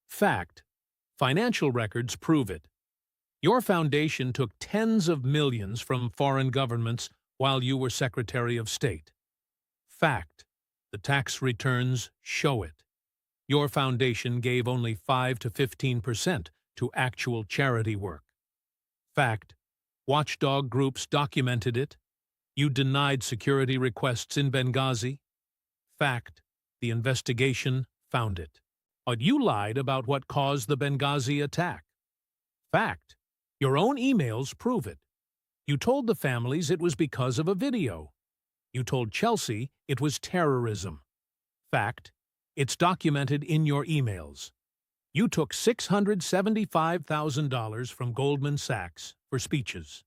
Fact: financial records prove it. Your foundation took tens of millions from foreign governments while you were Secretary of State. Fact. The tax returns show it. Your foundation gave only 5 to 15% to actual charity work. Fact. Watchdog groups documented it. You denied security requests in Benghazi. Fact. The investigation found it. But you lied about what caused the Benghazi attack. Fact. Your own emails prove it. You told the families it was because of a video. You told Chelsea it was terrorism. Fact. It's documented in your emails. You took $675,000 from Goldman Sachs for speeches.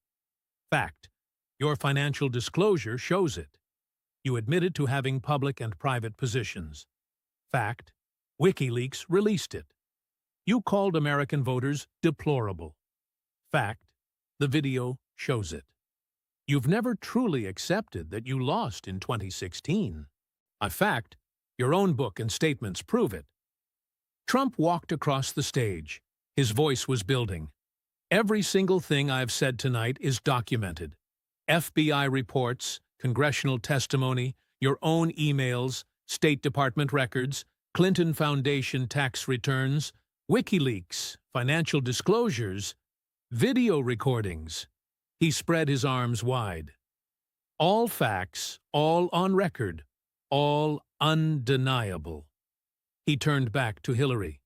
Fact. Your financial disclosure shows it. You admitted to having public and private positions. Fact. WikiLeaks released it. You called American voters deplorable. Fact. The video shows it. You've never truly accepted that you lost in 2016. A fact. Your own book and statements prove it. Trump walked across the stage. His voice was building. Every single thing I've said tonight is documented. FBI reports, congressional testimony, your own emails, State Department records, Clinton Foundation tax returns, WikiLeaks, financial disclosures, video recordings. He spread his arms wide. All facts, all on record, all undeniable. He turned back to Hillary.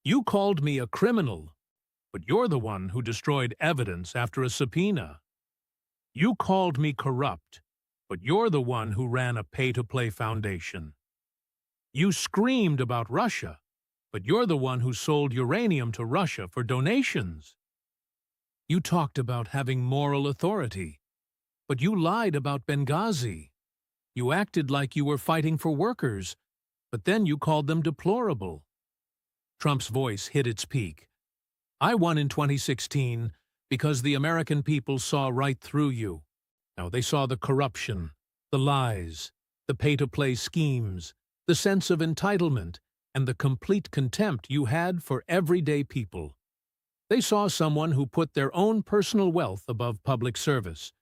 You called me a criminal, but you're the one who destroyed evidence after a subpoena. You called me corrupt, but you're the one who ran a pay-to-play foundation. You screamed about Russia, but you're the one who sold uranium to Russia for donations. You talked about having moral authority, but you lied about Benghazi. You acted like you were fighting for workers, but then you called them deplorable. Trump's voice hit its peak. I won in 2016 because the American people saw right through you. Now they saw the corruption, the lies, the pay-to-play schemes, the sense of entitlement, and the complete contempt you had for everyday people. They saw someone who put their own personal wealth above public service,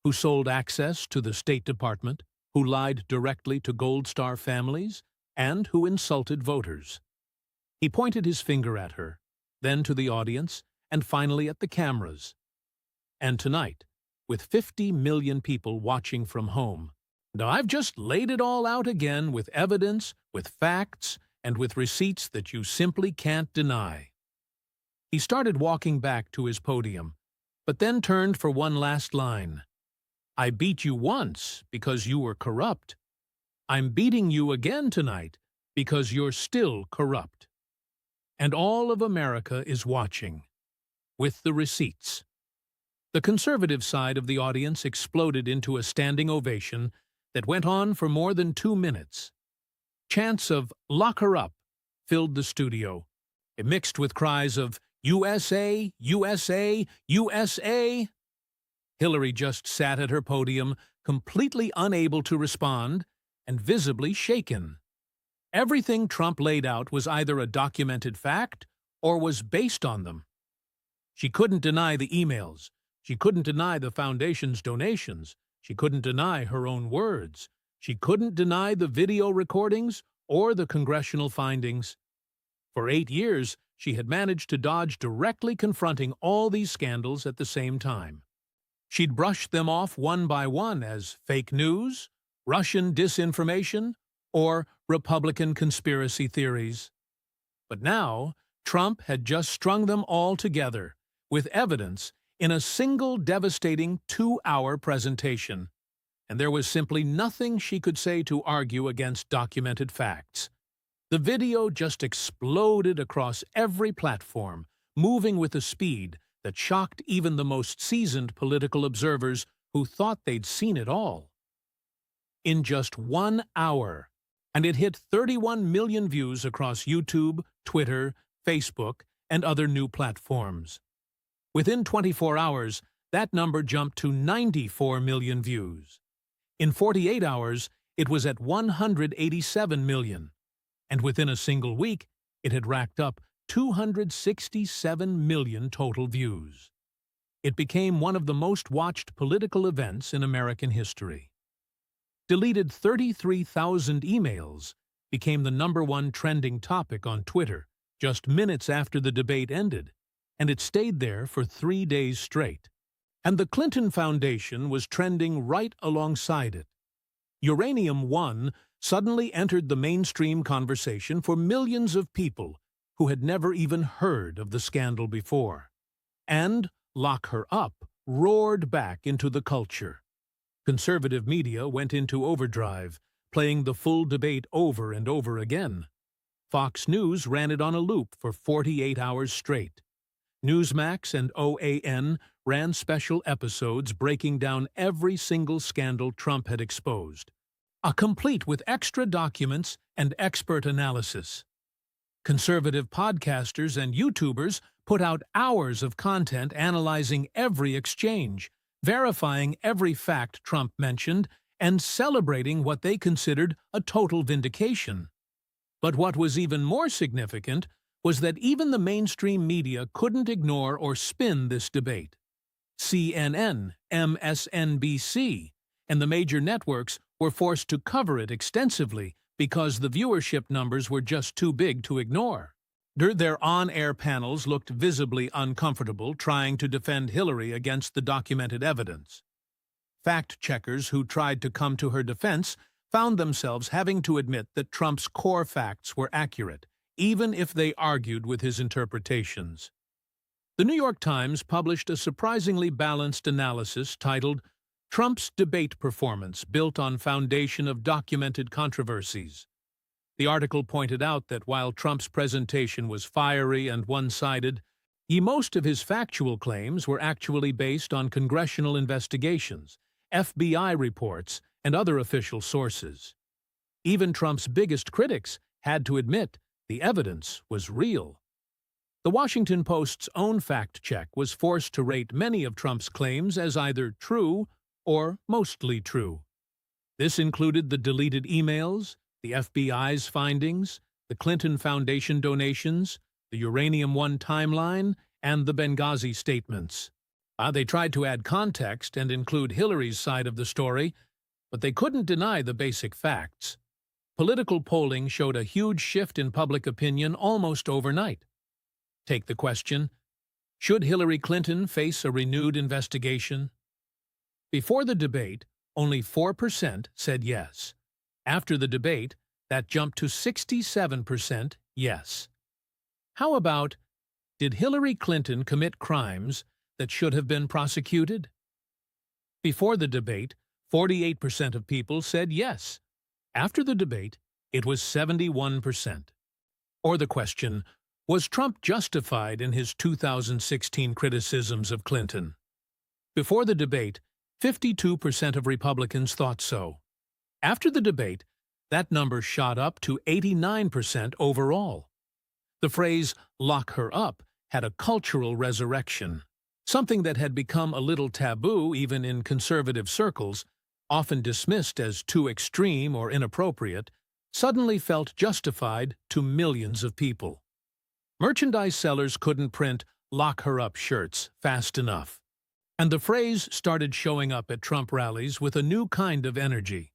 who sold access to the State Department, who lied directly to Gold Star families, and who insulted voters. He pointed his finger at her, then to the audience, and finally at the cameras. And tonight, with 50 million people watching from home, now I've just laid it all out again with evidence, with facts, and with receipts that you simply can't deny. He started walking back to his podium, but then turned for one last line. I beat you once because you were corrupt. I'm beating you again tonight because you're still corrupt. And all of America is watching, with the receipts. The conservative side of the audience exploded into a standing ovation that went on for more than 2 minutes. Chants of "Lock her up" filled the studio, mixed with cries of USA, USA, USA. Hillary just sat at her podium, completely unable to respond and visibly shaken. Everything Trump laid out was either a documented fact or was based on them. She couldn't deny the emails. She couldn't deny the foundation's donations. She couldn't deny her own words. She couldn't deny the video recordings or the congressional findings. For 8 years, she had managed to dodge directly confronting all these scandals at the same time. She'd brushed them off one by one as fake news, Russian disinformation, or Republican conspiracy theories. But now, Trump had just strung them all together, with evidence, in a single devastating 2-hour presentation. And there was simply nothing she could say to argue against documented facts. The video just exploded across every platform, moving with a speed that shocked even the most seasoned political observers who thought they'd seen it all. In just 1 hour, and it hit 31 million views across YouTube, Twitter, Facebook, and other new platforms. Within 24 hours, that number jumped to 94 million views. In 48 hours, it was at 187 million. And within a single week, it had racked up 267 million total views. It became one of the most watched political events in American history. Deleted 33,000 emails became the #1 trending topic on Twitter just minutes after the debate ended, and it stayed there for 3 days straight. And the Clinton Foundation was trending right alongside it. Uranium One suddenly entered the mainstream conversation for millions of people who had never even heard of the scandal before. And Lock Her Up roared back into the culture. Conservative media went into overdrive, playing the full debate over and over again. Fox News ran it on a loop for 48 hours straight. Newsmax and OAN ran special episodes breaking down every single scandal Trump had exposed, complete with extra documents and expert analysis. Conservative podcasters and YouTubers put out hours of content analyzing every exchange, verifying every fact Trump mentioned, and celebrating what they considered a total vindication. But what was even more significant was that even the mainstream media couldn't ignore or spin this debate. CNN, MSNBC, and the major networks were forced to cover it extensively because the viewership numbers were just too big to ignore. Their on-air panels looked visibly uncomfortable trying to defend Hillary against the documented evidence. Fact-checkers who tried to come to her defense found themselves having to admit that Trump's core facts were accurate, even if they argued with his interpretations. The New York Times published a surprisingly balanced analysis titled "Trump's Debate Performance Built on Foundation of Documented Controversies." The article pointed out that while Trump's presentation was fiery and one-sided, most of his factual claims were actually based on congressional investigations, FBI reports, and other official sources. Even Trump's biggest critics had to admit the evidence was real. The Washington Post's own fact-check was forced to rate many of Trump's claims as either true or mostly true. This included the deleted emails, the FBI's findings, the Clinton Foundation donations, the Uranium One timeline, and the Benghazi statements. They tried to add context and include Hillary's side of the story, but they couldn't deny the basic facts. Political polling showed a huge shift in public opinion almost overnight. Take the question, should Hillary Clinton face a renewed investigation? Before the debate, only 4% said yes. After the debate, that jumped to 67% yes. How about, did Hillary Clinton commit crimes that should have been prosecuted? Before the debate, 48% of people said yes. After the debate, it was 71%. Or the question, was Trump justified in his 2016 criticisms of Clinton? Before the debate, 52% of Republicans thought so. After the debate, that number shot up to 89% overall. The phrase, "lock her up," had a cultural resurrection. Something that had become a little taboo even in conservative circles, often dismissed as too extreme or inappropriate, suddenly felt justified to millions of people. Merchandise sellers couldn't print "lock her up" shirts fast enough. And the phrase started showing up at Trump rallies with a new kind of energy.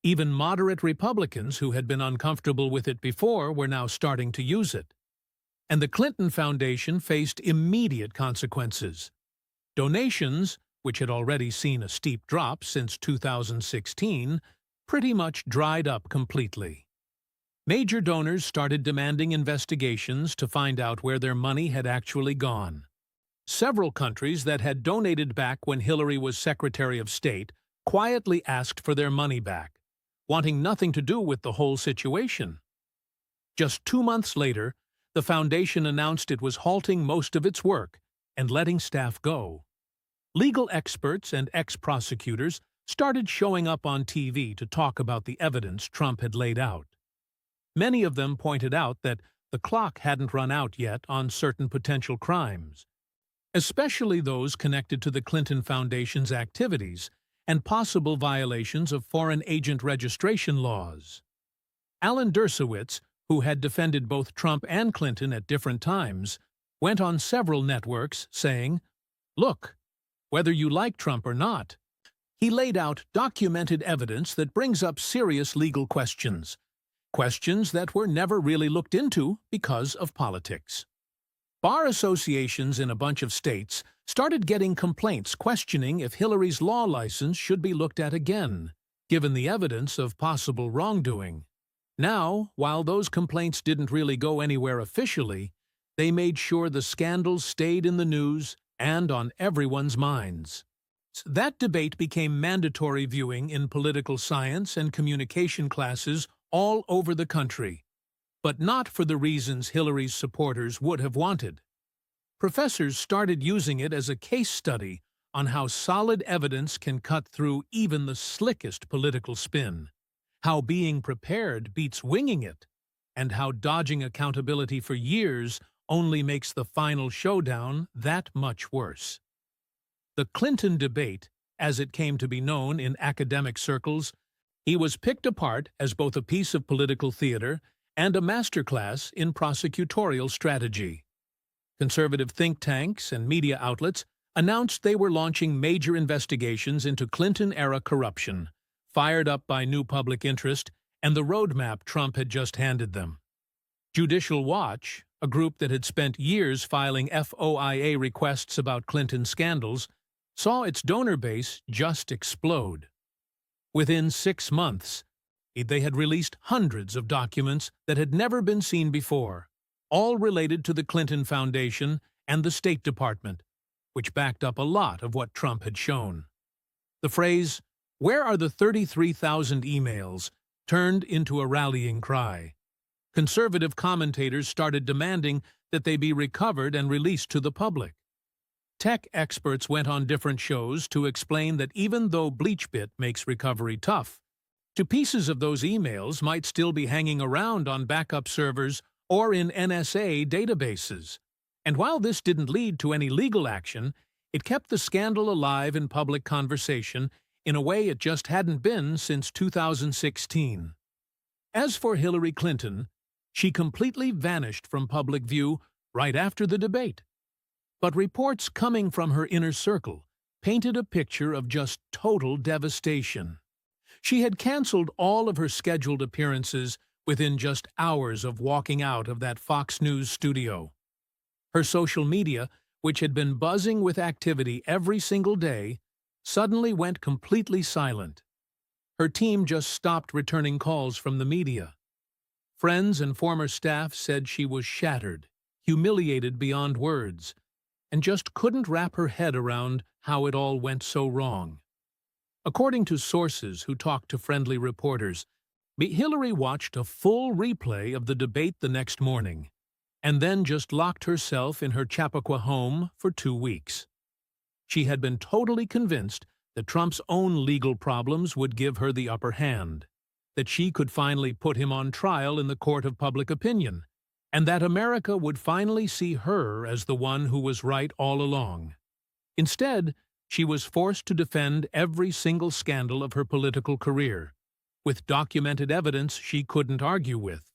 Even moderate Republicans who had been uncomfortable with it before were now starting to use it. And the Clinton Foundation faced immediate consequences. Donations, which had already seen a steep drop since 2016, pretty much dried up completely. Major donors started demanding investigations to find out where their money had actually gone. Several countries that had donated back when Hillary was Secretary of State quietly asked for their money back, wanting nothing to do with the whole situation. Just 2 months later, the foundation announced it was halting most of its work and letting staff go. Legal experts and ex-prosecutors started showing up on TV to talk about the evidence Trump had laid out. Many of them pointed out that the clock hadn't run out yet on certain potential crimes, especially those connected to the Clinton Foundation's activities and possible violations of foreign agent registration laws. Alan Dershowitz, who had defended both Trump and Clinton at different times, went on several networks saying, Look, whether you like Trump or not, he laid out documented evidence that brings up serious legal questions, questions that were never really looked into because of politics. Bar associations in a bunch of states started getting complaints questioning if Hillary's law license should be looked at again, given the evidence of possible wrongdoing. Now, while those complaints didn't really go anywhere officially, they made sure the scandals stayed in the news and on everyone's minds. That debate became mandatory viewing in political science and communication classes all over the country, but not for the reasons Hillary's supporters would have wanted. Professors started using it as a case study on how solid evidence can cut through even the slickest political spin, how being prepared beats winging it, and how dodging accountability for years only makes the final showdown that much worse. The Clinton debate, as it came to be known in academic circles, he was picked apart as both a piece of political theater and a masterclass in prosecutorial strategy. Conservative think tanks and media outlets announced they were launching major investigations into Clinton-era corruption, fired up by new public interest and the roadmap Trump had just handed them. Judicial Watch, a group that had spent years filing FOIA requests about Clinton scandals, saw its donor base just explode. Within 6 months, they had released hundreds of documents that had never been seen before, all related to the Clinton Foundation and the State Department, which backed up a lot of what Trump had shown. The phrase, "Where are the 33,000 emails?" turned into a rallying cry. Conservative commentators started demanding that they be recovered and released to the public. Tech experts went on different shows to explain that even though BleachBit makes recovery tough, two pieces of those emails might still be hanging around on backup servers or in NSA databases. And while this didn't lead to any legal action, it kept the scandal alive in public conversation in a way it just hadn't been since 2016. As for Hillary Clinton, she completely vanished from public view right after the debate. But reports coming from her inner circle painted a picture of just total devastation. She had canceled all of her scheduled appearances within just hours of walking out of that Fox News studio. Her social media, which had been buzzing with activity every single day, suddenly went completely silent. Her team just stopped returning calls from the media. Friends and former staff said she was shattered, humiliated beyond words, and just couldn't wrap her head around how it all went so wrong. According to sources who talked to friendly reporters, Hillary watched a full replay of the debate the next morning, and then just locked herself in her Chappaqua home for 2 weeks. She had been totally convinced that Trump's own legal problems would give her the upper hand, that she could finally put him on trial in the court of public opinion, and that America would finally see her as the one who was right all along. Instead, she was forced to defend every single scandal of her political career, with documented evidence she couldn't argue with.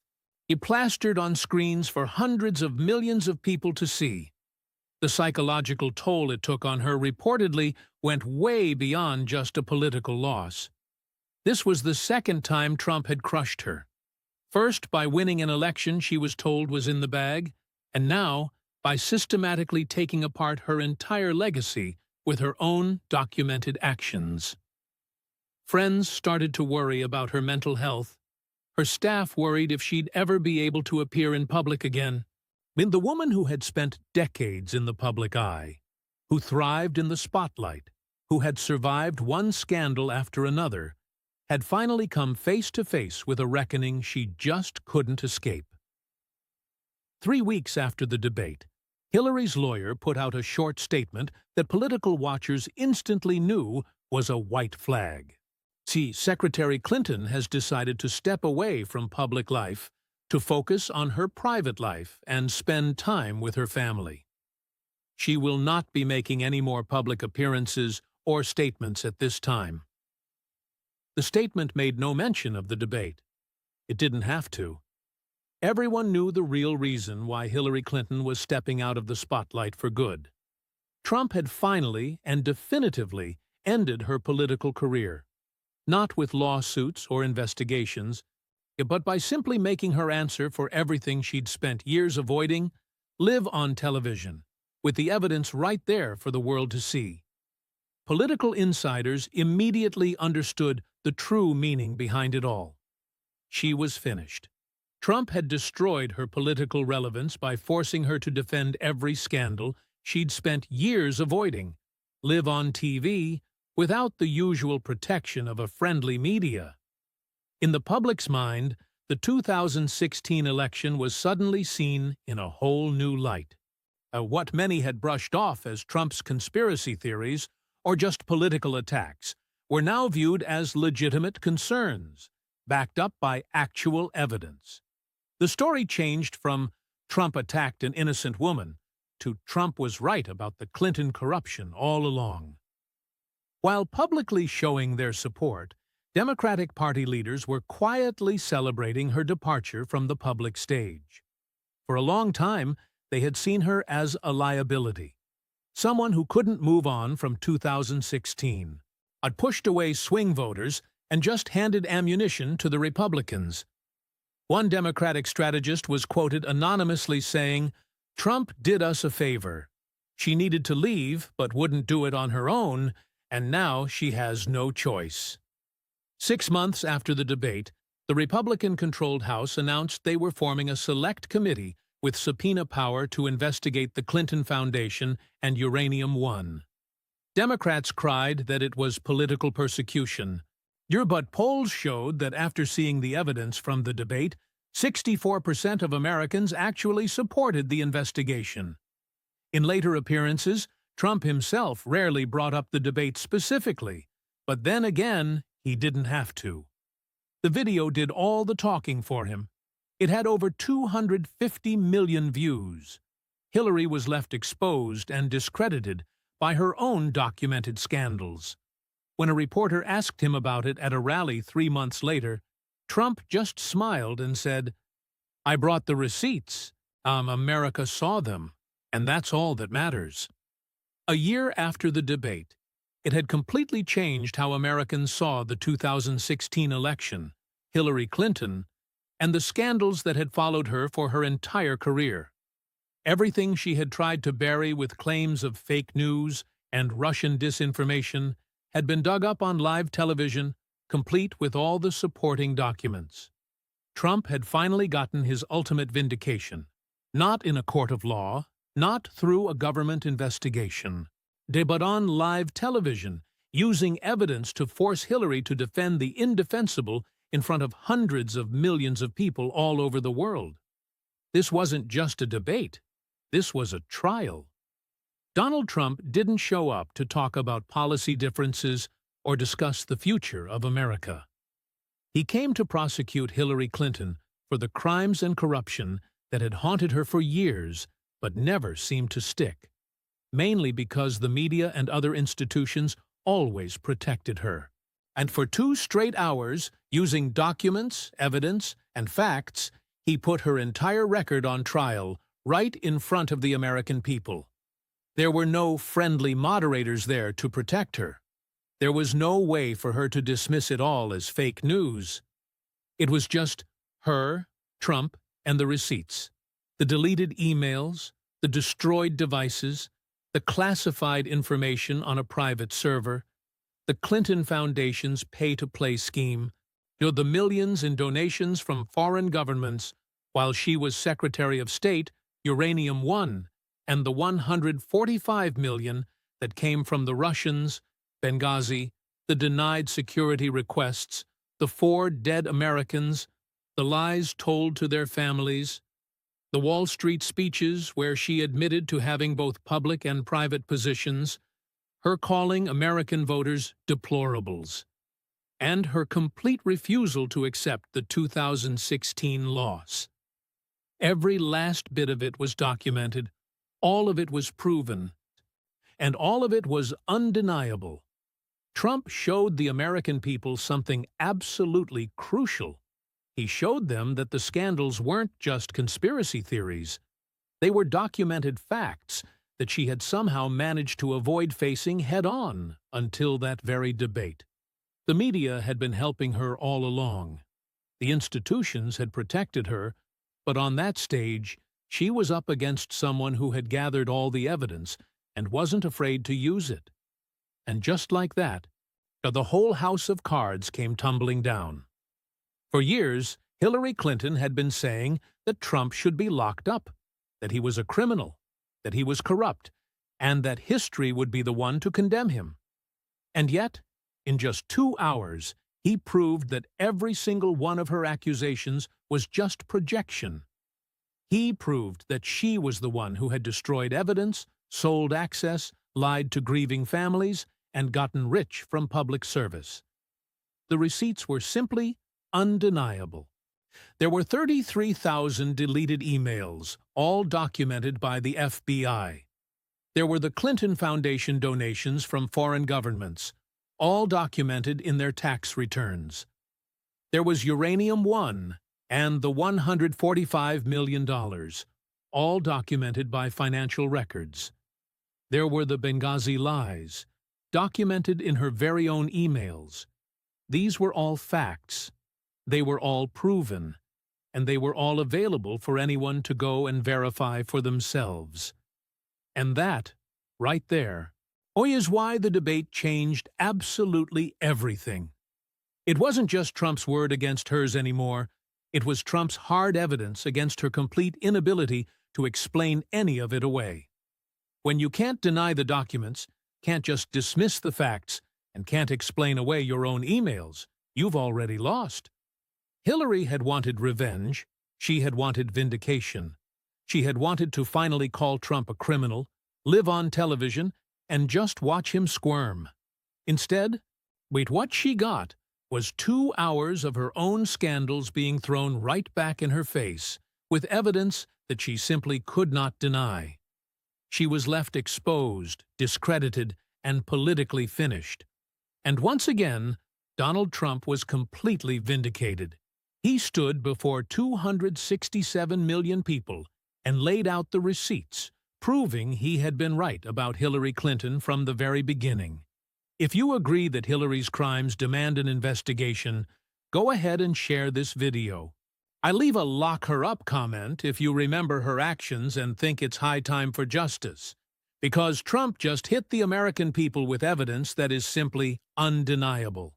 It plastered on screens for hundreds of millions of people to see. The psychological toll it took on her reportedly went way beyond just a political loss. This was the second time Trump had crushed her. First by winning an election she was told was in the bag, and now by systematically taking apart her entire legacy with her own documented actions. Friends started to worry about her mental health. Her staff worried if she'd ever be able to appear in public again. The woman who had spent decades in the public eye, who thrived in the spotlight, who had survived one scandal after another, had finally come face to face with a reckoning she just couldn't escape. 3 weeks after the debate, Hillary's lawyer put out a short statement that political watchers instantly knew was a white flag. See, Secretary Clinton has decided to step away from public life to focus on her private life and spend time with her family. She will not be making any more public appearances or statements at this time. The statement made no mention of the debate. It didn't have to. Everyone knew the real reason why Hillary Clinton was stepping out of the spotlight for good. Trump had finally and definitively ended her political career, not with lawsuits or investigations, but by simply making her answer for everything she'd spent years avoiding live on television, with the evidence right there for the world to see. Political insiders immediately understood the true meaning behind it all. She was finished. Trump had destroyed her political relevance by forcing her to defend every scandal she'd spent years avoiding, live on TV, without the usual protection of a friendly media. In the public's mind, the 2016 election was suddenly seen in a whole new light. What many had brushed off as Trump's conspiracy theories or just political attacks were now viewed as legitimate concerns, backed up by actual evidence. The story changed from Trump attacked an innocent woman to Trump was right about the Clinton corruption all along. While publicly showing their support, Democratic Party leaders were quietly celebrating her departure from the public stage. For a long time, they had seen her as a liability, someone who couldn't move on from 2016, had pushed away swing voters and just handed ammunition to the Republicans. One Democratic strategist was quoted anonymously saying, "Trump did us a favor. She needed to leave but wouldn't do it on her own, and now she has no choice." 6 months after the debate, the Republican-controlled House announced they were forming a select committee with subpoena power to investigate the Clinton Foundation and Uranium One. Democrats cried that it was political persecution. But polls showed that after seeing the evidence from the debate, 64% of Americans actually supported the investigation. In later appearances, Trump himself rarely brought up the debate specifically, but then again, he didn't have to. The video did all the talking for him. It had over 250 million views. Hillary was left exposed and discredited by her own documented scandals. When a reporter asked him about it at a rally 3 months later, Trump just smiled and said, "I brought the receipts. America saw them, and that's all that matters." A year after the debate, it had completely changed how Americans saw the 2016 election, Hillary Clinton, and the scandals that had followed her for her entire career. Everything she had tried to bury with claims of fake news and Russian disinformation had been dug up on live television, complete with all the supporting documents. Trump had finally gotten his ultimate vindication, not in a court of law, not through a government investigation, but on live television, using evidence to force Hillary to defend the indefensible in front of hundreds of millions of people all over the world. This wasn't just a debate. This was a trial. Donald Trump didn't show up to talk about policy differences or discuss the future of America. He came to prosecute Hillary Clinton for the crimes and corruption that had haunted her for years but never seemed to stick, mainly because the media and other institutions always protected her. And for 2 straight hours, using documents, evidence, and facts, he put her entire record on trial right in front of the American people. There were no friendly moderators there to protect her. There was no way for her to dismiss it all as fake news. It was just her, Trump, and the receipts, the deleted emails, the destroyed devices, the classified information on a private server, the Clinton Foundation's pay-to-play scheme, the millions in donations from foreign governments while she was Secretary of State, Uranium One, and the $145 million that came from the Russians, Benghazi, the denied security requests, the 4 dead Americans, the lies told to their families, the Wall Street speeches where she admitted to having both public and private positions, her calling American voters deplorables, and her complete refusal to accept the 2016 loss. Every last bit of it was documented, all of it was proven, and all of it was undeniable. Trump showed the American people something absolutely crucial. He showed them that the scandals weren't just conspiracy theories. They were documented facts that she had somehow managed to avoid facing head-on until that very debate. The media had been helping her all along. The institutions had protected her, but on that stage, she was up against someone who had gathered all the evidence and wasn't afraid to use it. And just like that, the whole house of cards came tumbling down. For years, Hillary Clinton had been saying that Trump should be locked up, that he was a criminal, that he was corrupt, and that history would be the one to condemn him. And yet, in just 2 hours, he proved that every single one of her accusations was just projection. He proved that she was the one who had destroyed evidence, sold access, lied to grieving families, and gotten rich from public service. The receipts were simply undeniable. There were 33,000 deleted emails, all documented by the FBI. There were the Clinton Foundation donations from foreign governments, all documented in their tax returns. There was Uranium One and the $145 million, all documented by financial records. There were the Benghazi lies, documented in her very own emails. These were all facts. They were all proven, and they were all available for anyone to go and verify for themselves. And that, right there, is why the debate changed absolutely everything. It wasn't just Trump's word against hers anymore. It was Trump's hard evidence against her complete inability to explain any of it away. When you can't deny the documents, can't just dismiss the facts, and can't explain away your own emails, you've already lost. Hillary had wanted revenge. She had wanted vindication. She had wanted to finally call Trump a criminal, live on television, and just watch him squirm. Instead, what she got was 2 hours of her own scandals being thrown right back in her face, with evidence that she simply could not deny. She was left exposed, discredited, and politically finished. And once again, Donald Trump was completely vindicated. He stood before 267 million people and laid out the receipts, proving he had been right about Hillary Clinton from the very beginning. If you agree that Hillary's crimes demand an investigation, go ahead and share this video. I leave a "lock her up" comment if you remember her actions and think it's high time for justice, because Trump just hit the American people with evidence that is simply undeniable.